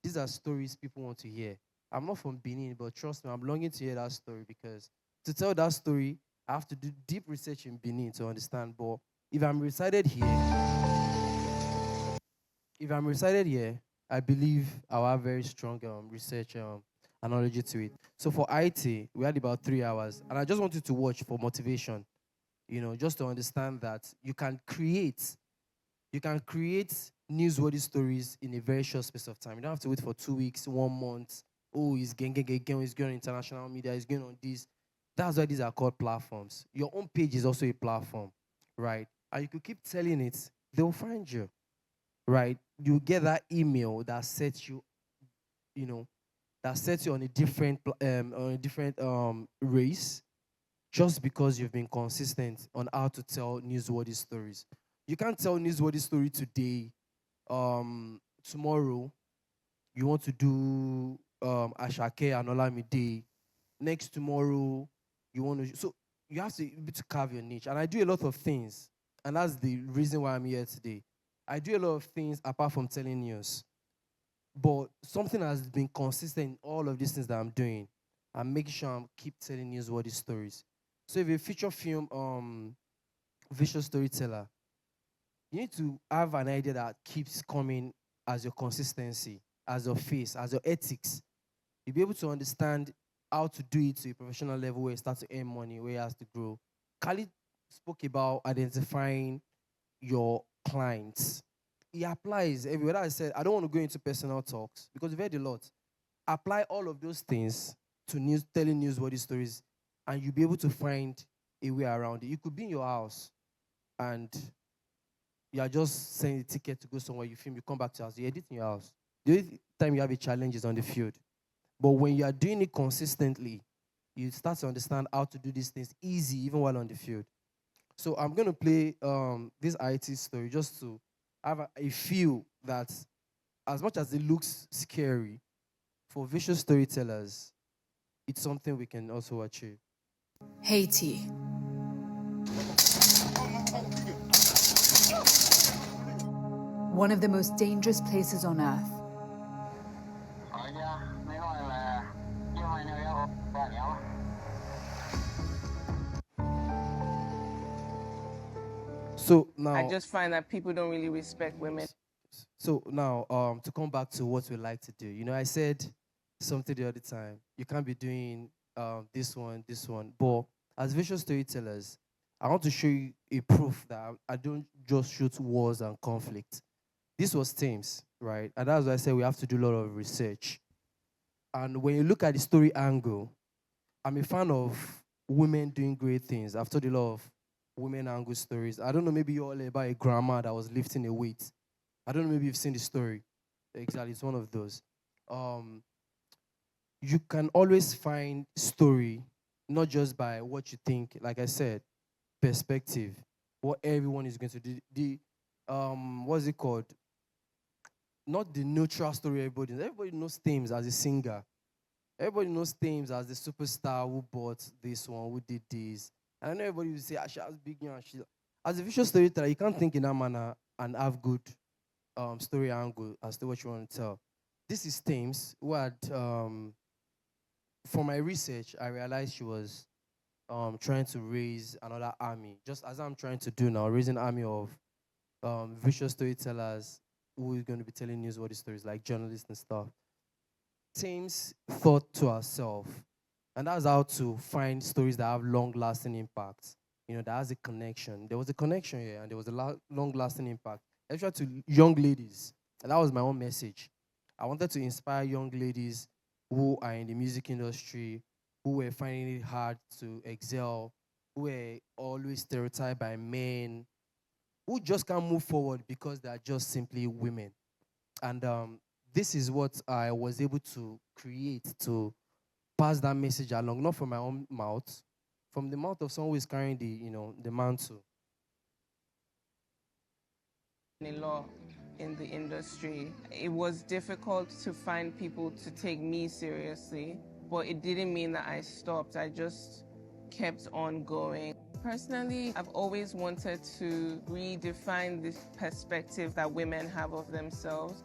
These are stories people want to hear. I'm not from Benin, but trust me, I'm longing to hear that story because to tell that story, I have to do deep research in Benin to understand. But if I'm resided here, if I'm resided here, I believe I'll have very strong research analogy to it. So for IT, we had about 3 hours, and I just wanted to watch for motivation, just to understand that you can create newsworthy stories in a very short space of time. You don't have to wait for 2 weeks, 1 month. Oh, he's going, he's going on international media, he's going on this. That's why these are called platforms. Your own page is also a platform, right? And you could keep telling it, they'll find you, right? You get that email that sets you, that sets you on a different race just because you've been consistent on how to tell newsworthy stories. You can't tell newsworthy story today. Tomorrow you want to do Ashake and Olamide. Next tomorrow you want to. So you have to be able to carve your niche. And I do a lot of things, and that's the reason why I'm here today. I do a lot of things apart from telling news, but something has been consistent in all of these things that I'm doing. I'm making sure I'm keep telling newsworthy stories. So if you're a feature film visual storyteller, you need to have an idea that keeps coming as your consistency, as your face, as your ethics. You'll be able to understand how to do it to a professional level where you start to earn money, where it has to grow. Khalid spoke about identifying your clients. It applies everywhere. I said, I don't want to go into personal talks because we've heard a lot. Apply all of those things to telling newsworthy stories, and you'll be able to find a way around it. You could be in your house and you are just sending a ticket to go somewhere, you film, you come back to your house, you edit in your house. The only time you have a challenge is on the field. But when you are doing it consistently, you start to understand how to do these things easy, even while on the field. So I'm going to play this IT story just to have a feel that as much as it looks scary, for visual storytellers, it's something we can also achieve. Haiti. One of the most dangerous places on earth. So now, I just find that people don't really respect women. So now, to come back to what we like to do, I said something the other time. You can't be doing this one. But as visual storytellers, I want to show you a proof that I don't just shoot wars and conflict. This was Thames, right? And that's why I said we have to do a lot of research. And when you look at the story angle, I'm a fan of women doing great things. I've told a lot of women angle stories. I don't know, maybe you're all about a grandma that was lifting a weight. I don't know, maybe you've seen the story. Exactly, it's one of those. You can always find story, not just by what you think. Like I said, perspective, what everyone is going to do. What's it called? Not the neutral story everybody knows. Everybody knows Thames as a singer. Everybody knows Thames as the superstar who bought this one, who did this. And I know everybody will say, she has big, as a visual storyteller, you can't think in that manner and have good story angle as to what you want to tell. This is Thames, who had, for my research, I realized she was trying to raise another army, just as I'm trying to do now, raising an army of visual storytellers who is going to be telling newsworthy stories, like journalists and stuff. Thames thought to herself, and that's how to find stories that have long-lasting impacts, that has a connection. There was a connection here, and there was a long-lasting impact, especially to young ladies. And that was my own message. I wanted to inspire young ladies who are in the music industry, who were finding it hard to excel, who were always stereotyped by men, who just can't move forward because they are just simply women. And this is what I was able to create to pass that message along, not from my own mouth, from the mouth of someone who is carrying the mantle. A law in the industry. It was difficult to find people to take me seriously, but it didn't mean that I stopped. I just kept on going. Personally, I've always wanted to redefine this perspective that women have of themselves.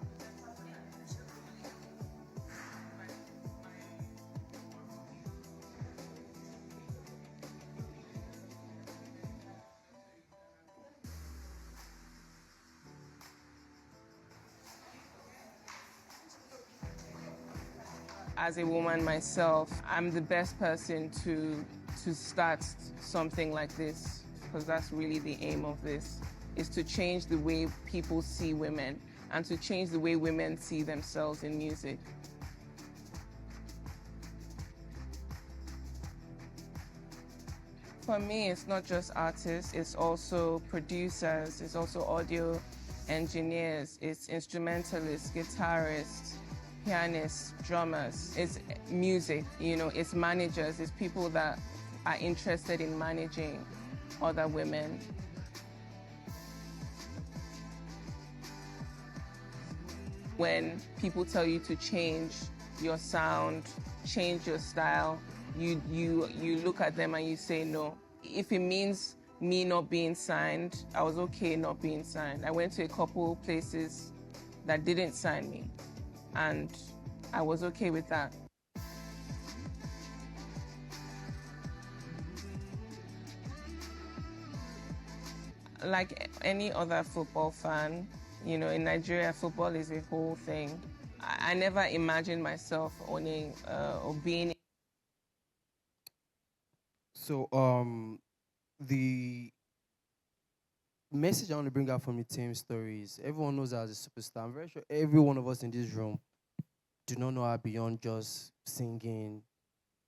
As a woman myself, I'm the best person to start something like this, because that's really the aim of this, is to change the way people see women and to change the way women see themselves in music. For me, it's not just artists, it's also producers, it's also audio engineers, it's instrumentalists, guitarists, pianists, drummers, it's music, it's managers, it's people that are interested in managing other women. When people tell you to change your sound, change your style, you look at them and you say no. If it means me not being signed, I was okay not being signed. I went to a couple places that didn't sign me, and I was okay with that. Like any other football fan, in Nigeria, football is a whole thing. I never imagined myself owning or being. So the message I want to bring out from the team stories, everyone knows her as a superstar. I'm very sure every one of us in this room do not know her beyond just singing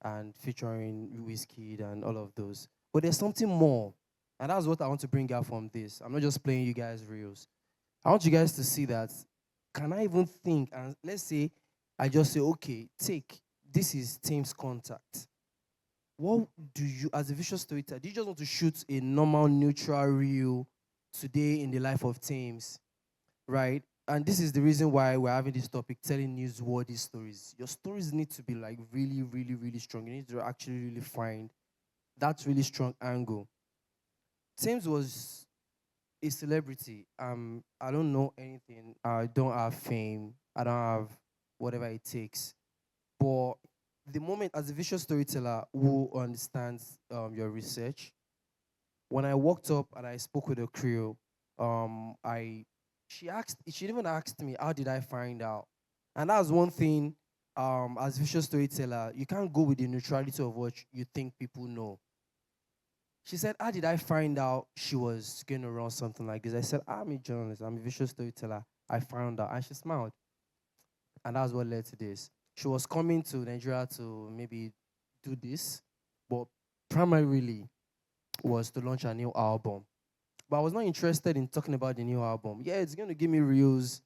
and featuring Wizkid and all of those. But there's something more. And that's what I want to bring out from this. I'm not just playing you guys reels. I want you guys to see that. Can I even think? And let's say I just say, okay, take this is Tim's contact. What do you, as a visual storyteller, do you just want to shoot a normal neutral reel today in the life of Thames, right? And this is the reason why we're having this topic, telling newsworthy stories. Your stories need to be like really, really, really strong. You need to actually really find that really strong angle. Thames was a celebrity. I don't know anything. I don't have fame. I don't have whatever it takes. But the moment, as a visual storyteller who understands your research, when I walked up and I spoke with the crew, I she even asked me, how did I find out? And that's one thing. As visual storyteller, you can't go with the neutrality of what you think people know. She said, how did I find out she was going to run something like this? I said, I'm a journalist, I'm a visual storyteller. I found out. And she smiled. And that's what led to this. She was coming to Nigeria to maybe do this, but primarily was to launch a new album. But I was not interested in talking about the new album. Yeah, it's going to give me reels,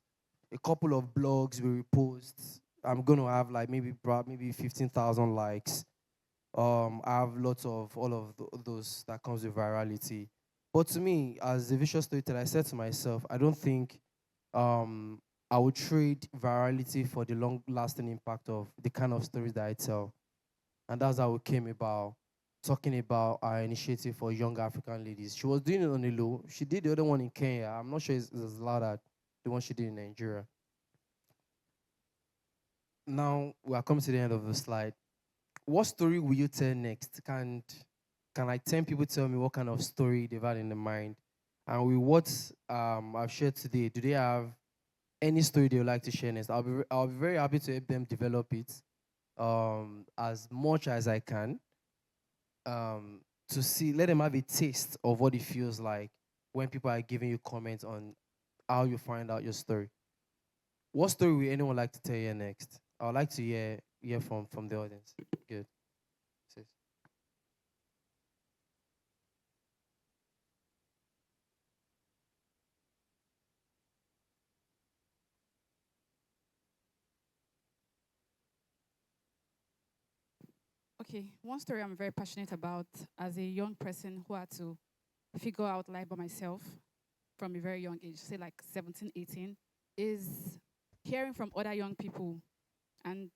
a couple of blogs we repost. I'm going to have like maybe 15,000 likes. I have lots of all of those that comes with virality. But to me, as a visual storyteller, I said to myself, I don't think um, I would trade virality for the long-lasting impact of the kind of stories that I tell. And that's how it came about, talking about our initiative for young African ladies. She was doing it on the low. She did the other one in Kenya. I'm not sure it's as loud as the one she did in Nigeria. Now we are coming to the end of the slide. What story will you tell next? Can like 10 people tell me what kind of story they've had in their mind? And with what I've shared today, do they have any story they would like to share next? I'll be very happy to help them develop it as much as I can, to see, let them have a taste of what it feels like when people are giving you comments on how you find out your story. What story would anyone like to tell you next? I would like to hear from the audience. Good. Sis. Okay, one story I'm very passionate about as a young person who had to figure out life by myself from a very young age, say like 17, 18, is hearing from other young people and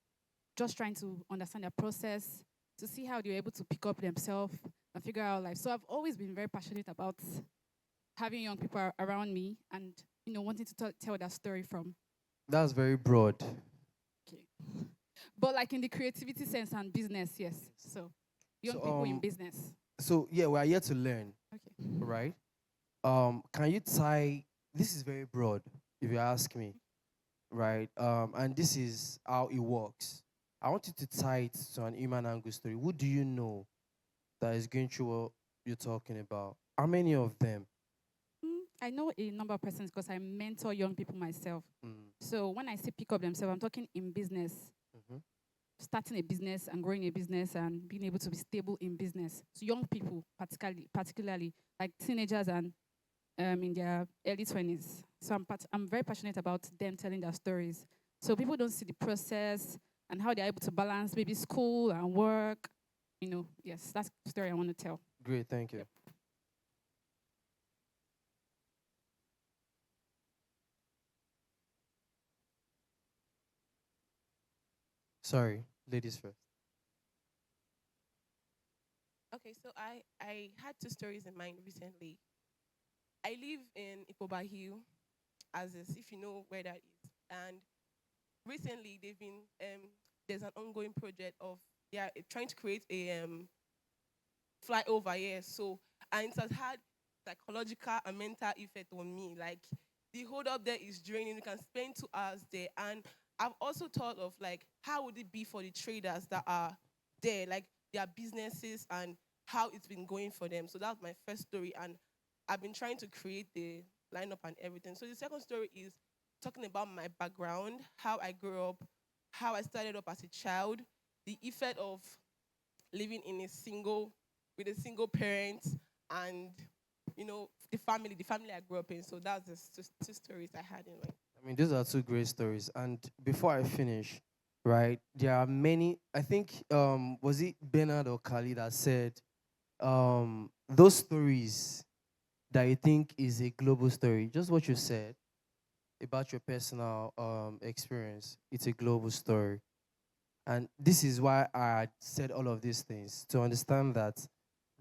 just trying to understand their process, to see how they're able to pick up themselves and figure out life. So I've always been very passionate about having young people around me and wanting to tell that story from. That's very broad. Okay. But like in the creativity sense and business, yes. So young people in business. So yeah, we are here to learn. Okay. Right? Can you tie, this is very broad, if you ask me, right? And this is how it works. I want you to tie it to an human angle story. Who do you know that is going through what you're talking about? How many of them? I know a number of persons because I mentor young people myself. Mm. So when I say pick up themselves, I'm talking in business, starting a business and growing a business and being able to be stable in business. So young people, particularly like teenagers and in their early 20s. So I'm very passionate about them telling their stories. So people don't see the process and how they're able to balance maybe school and work. Yes, that's the story I want to tell. Great, thank you. Yep. Sorry, ladies first. Okay, so I had two stories in mind recently. I live in Ipoba Hill, as is, if you know where that is. And recently they've been there's an ongoing project of they are trying to create a flyover here. So and it has had psychological and mental effect on me. Like the hold up there is draining. You can spend 2 hours there. And I've also thought of like how would it be for the traders that are there, like their businesses and how it's been going for them. So that's my first story. And I've been trying to create the lineup and everything. So the second story is talking about my background, how I grew up, how I started up as a child, the effect of living in a single with a single parent and the family I grew up in. So that's the two stories I had in mind. I mean, those are two great stories. And before I finish, right, there are many. I think was it Bernard or Kali that said those stories that you think is a global story, just what you said about your personal experience, it's a global story. And this is why I said all of these things, to understand that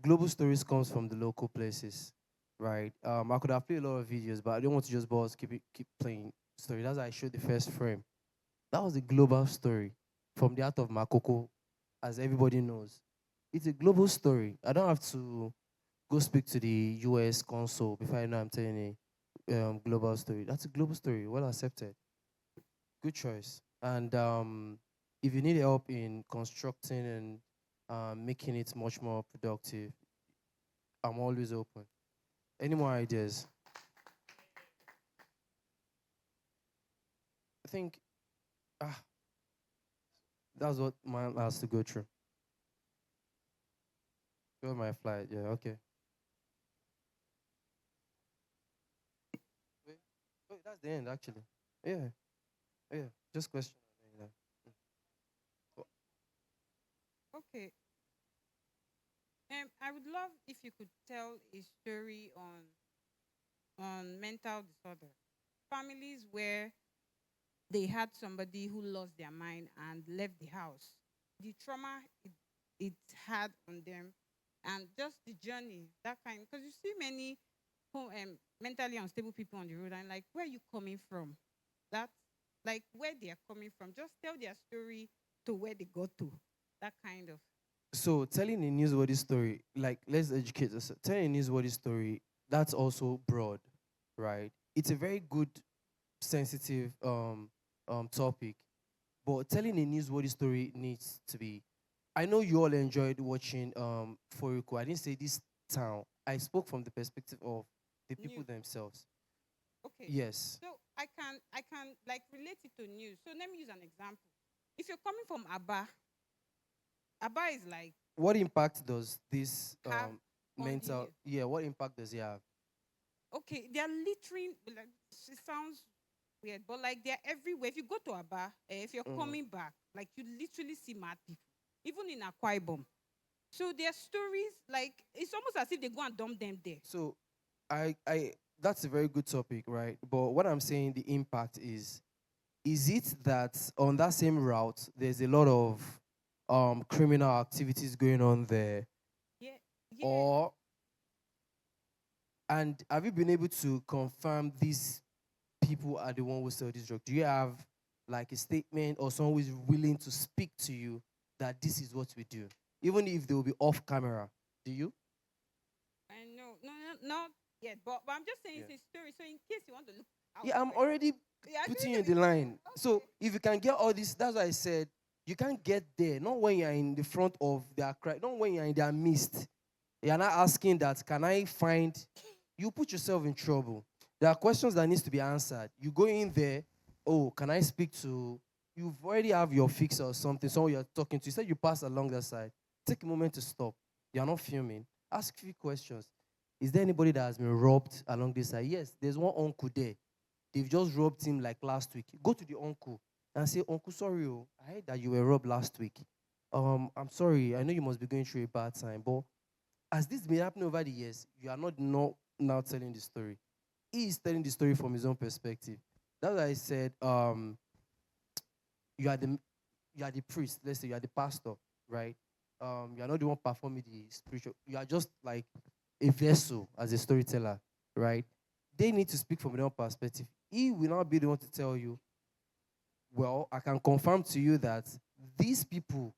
global stories comes from the local places, right? I could have played a lot of videos, but I don't want to just buzz, keep playing story. That's why I showed the first frame. That was a global story from the art of Makoko, as everybody knows. It's a global story. I don't have to go speak to the US consul before I know I'm telling a global story. That's a global story, well accepted. Good choice. And if you need help in constructing and making it much more productive, I'm always open. Any more ideas? I think that's what mine has to go through. Go my flight. Yeah, okay. Wait, oh, that's the end actually. Yeah, yeah. Just question. Yeah. Okay. I would love if you could tell a story on mental disorder. Families where they had somebody who lost their mind and left the house. The trauma it had on them, and just the journey, that kind. Because you see many mentally unstable people on the road, and like, where are you coming from? That, like, where they are coming from. Just tell their story to where they got to. That kind of. So telling a newsworthy story, like let's educate us. Telling a newsworthy story, that's also broad, right? It's a very good, sensitive topic, but telling a newsworthy story needs to be. I know you all enjoyed watching Foriko. I didn't say this town. I spoke from the perspective of the people themselves. Okay. Yes. So I can like relate it to news. So let me use an example. If you're coming from Aba is like What impact does this have on mental? Yeah. What impact does it have? okay, they're littering. Like, it sounds weird, but like they're everywhere. If you go to Aba, if you're coming back, like you literally see mad people, even in Akwa Ibom. So their stories, like it's almost as if they go and dump them there. So, I that's a very good topic, right? But what I'm saying, the impact is it that on that same route there's a lot of criminal activities going on there, Yeah, or and have you been able to confirm these people are the one who sell this drug? Do you have like a statement or someone who is willing to speak to you that this is what we do, even if they will be off camera? Do you? I know, not yet, but I'm just saying it's a story. So in case you want to look out, Yeah, I'm already yeah, putting you in the line. So if you can get all this, that's why I said you can't get there. Not when you're in the front of their crowd, not when you're in their midst. You're not asking that, can I find, you put yourself in trouble. There are questions that needs to be answered. You go in there, oh, can I speak to, you've already have your fixer or something, someone you're talking to. You said you pass along that side. Take a moment to stop. You're not filming. Ask a few questions. Is there anybody that has been robbed along this side? Yes, there's one uncle there. They've just robbed him like last week. Go to the uncle and say, Uncle, sorry, oh, I heard that you were robbed last week. I'm sorry. I know you must be going through a bad time, but as this been happening over the years, you are not now telling the story. He is telling the story from his own perspective. That's why I said, you are the priest. Let's say you are the pastor, right? You are not the one performing the spiritual. You are just like a vessel as a storyteller, right? They need to speak from their own perspective. He will not be the one to tell you, well, I can confirm to you that these people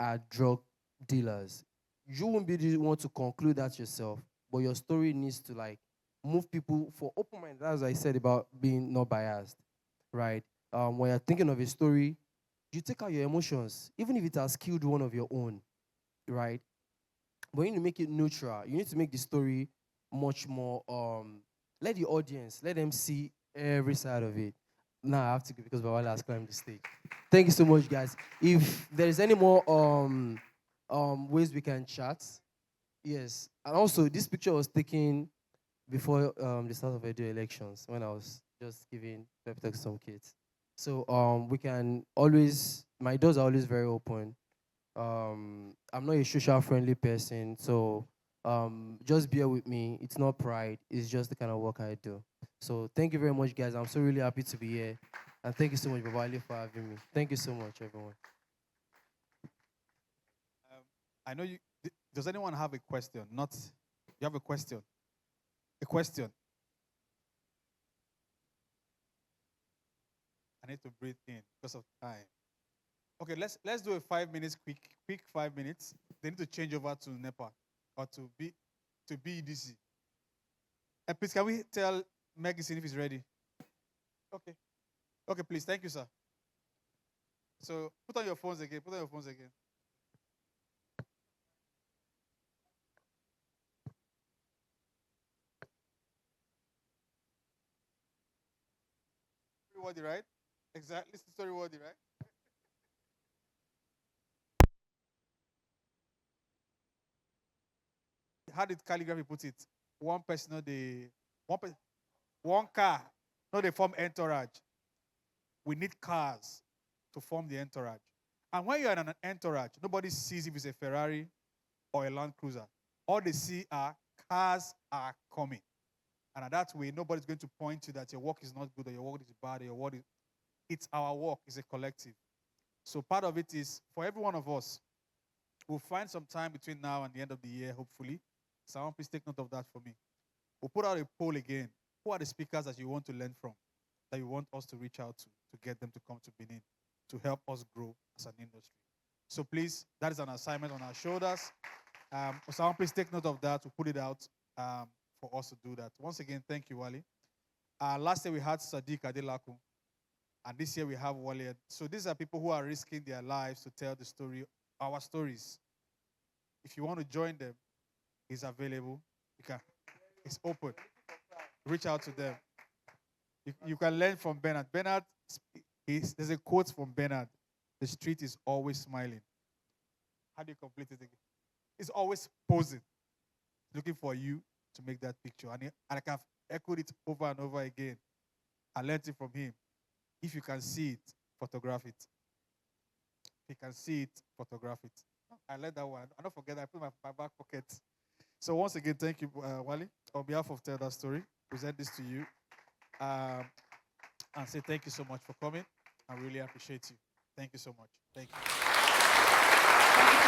are drug dealers. You won't be the one to conclude that yourself, but your story needs to like move people for open mind. As I said about being not biased, right? When you're thinking of a story, you take out your emotions, even if it has killed one of your own, right? But you need to make it neutral. You need to make the story much more let the audience, let them see every side of it. Now I have to go because Bawala has climbed the stage. Thank you so much, guys. If there is any more ways we can chat, Yes, and also this picture was taken before the start of Edo elections when I was just giving pep talk to some kids. So we can always, my doors are always very open. I'm not a social friendly person, so just bear with me. It's not pride, it's just the kind of work I do. So thank you very much, guys. I'm so really happy to be here, and thank you so much, Babali, for having me. Thank you so much, everyone. I know you. Does anyone have a question? Not. You have a question. A question. I need to breathe in because of time. Okay, let's do a 5 minutes quick 5 minutes. They need to change over to NEPA or to BEDC. And please, can we tell Megison if he's ready? Okay. Okay, please. Thank you, sir. So put on your phones again. Put on your phones again. Story worthy, right? Exactly. Story worthy, right? How did calligraphy put it? One person, not the one car, not the form entourage. We need cars to form the entourage. And when you're in an entourage, nobody sees if it's a Ferrari or a Land Cruiser. All they see are cars are coming. And that way, nobody's going to point to that your work is not good or your work is bad or your work is. It's our work, it's a collective. So part of it is for every one of us, we'll find some time between now and the end of the year, hopefully. Someone please take note of that for me. We'll put out a poll again. Who are the speakers that you want to learn from, that you want us to reach out to get them to come to Benin to help us grow as an industry? So please, that is an assignment on our shoulders. Someone please take note of that. We'll put it out for us to do that. Once again, thank you, Wally. Last year we had Sadiq Adelaku, and this year we have Wally. So these are people who are risking their lives to tell the story, our stories. If you want to join them, he's available. You can. It's open. Reach out to them. You can learn from Bernard. Bernard, there's a quote from Bernard. The street is always smiling. How do you complete it again? It's always posing, looking for you to make that picture. And I can echo it over and over again. I learned it from him. If you can see it, photograph it. If you can see it, photograph it. I learned that one. I don't forget, I put my back pocket. So once again, thank you, Wally. On behalf of Tell That Story, present this to you. And say thank you so much for coming. I really appreciate you. Thank you so much. Thank you.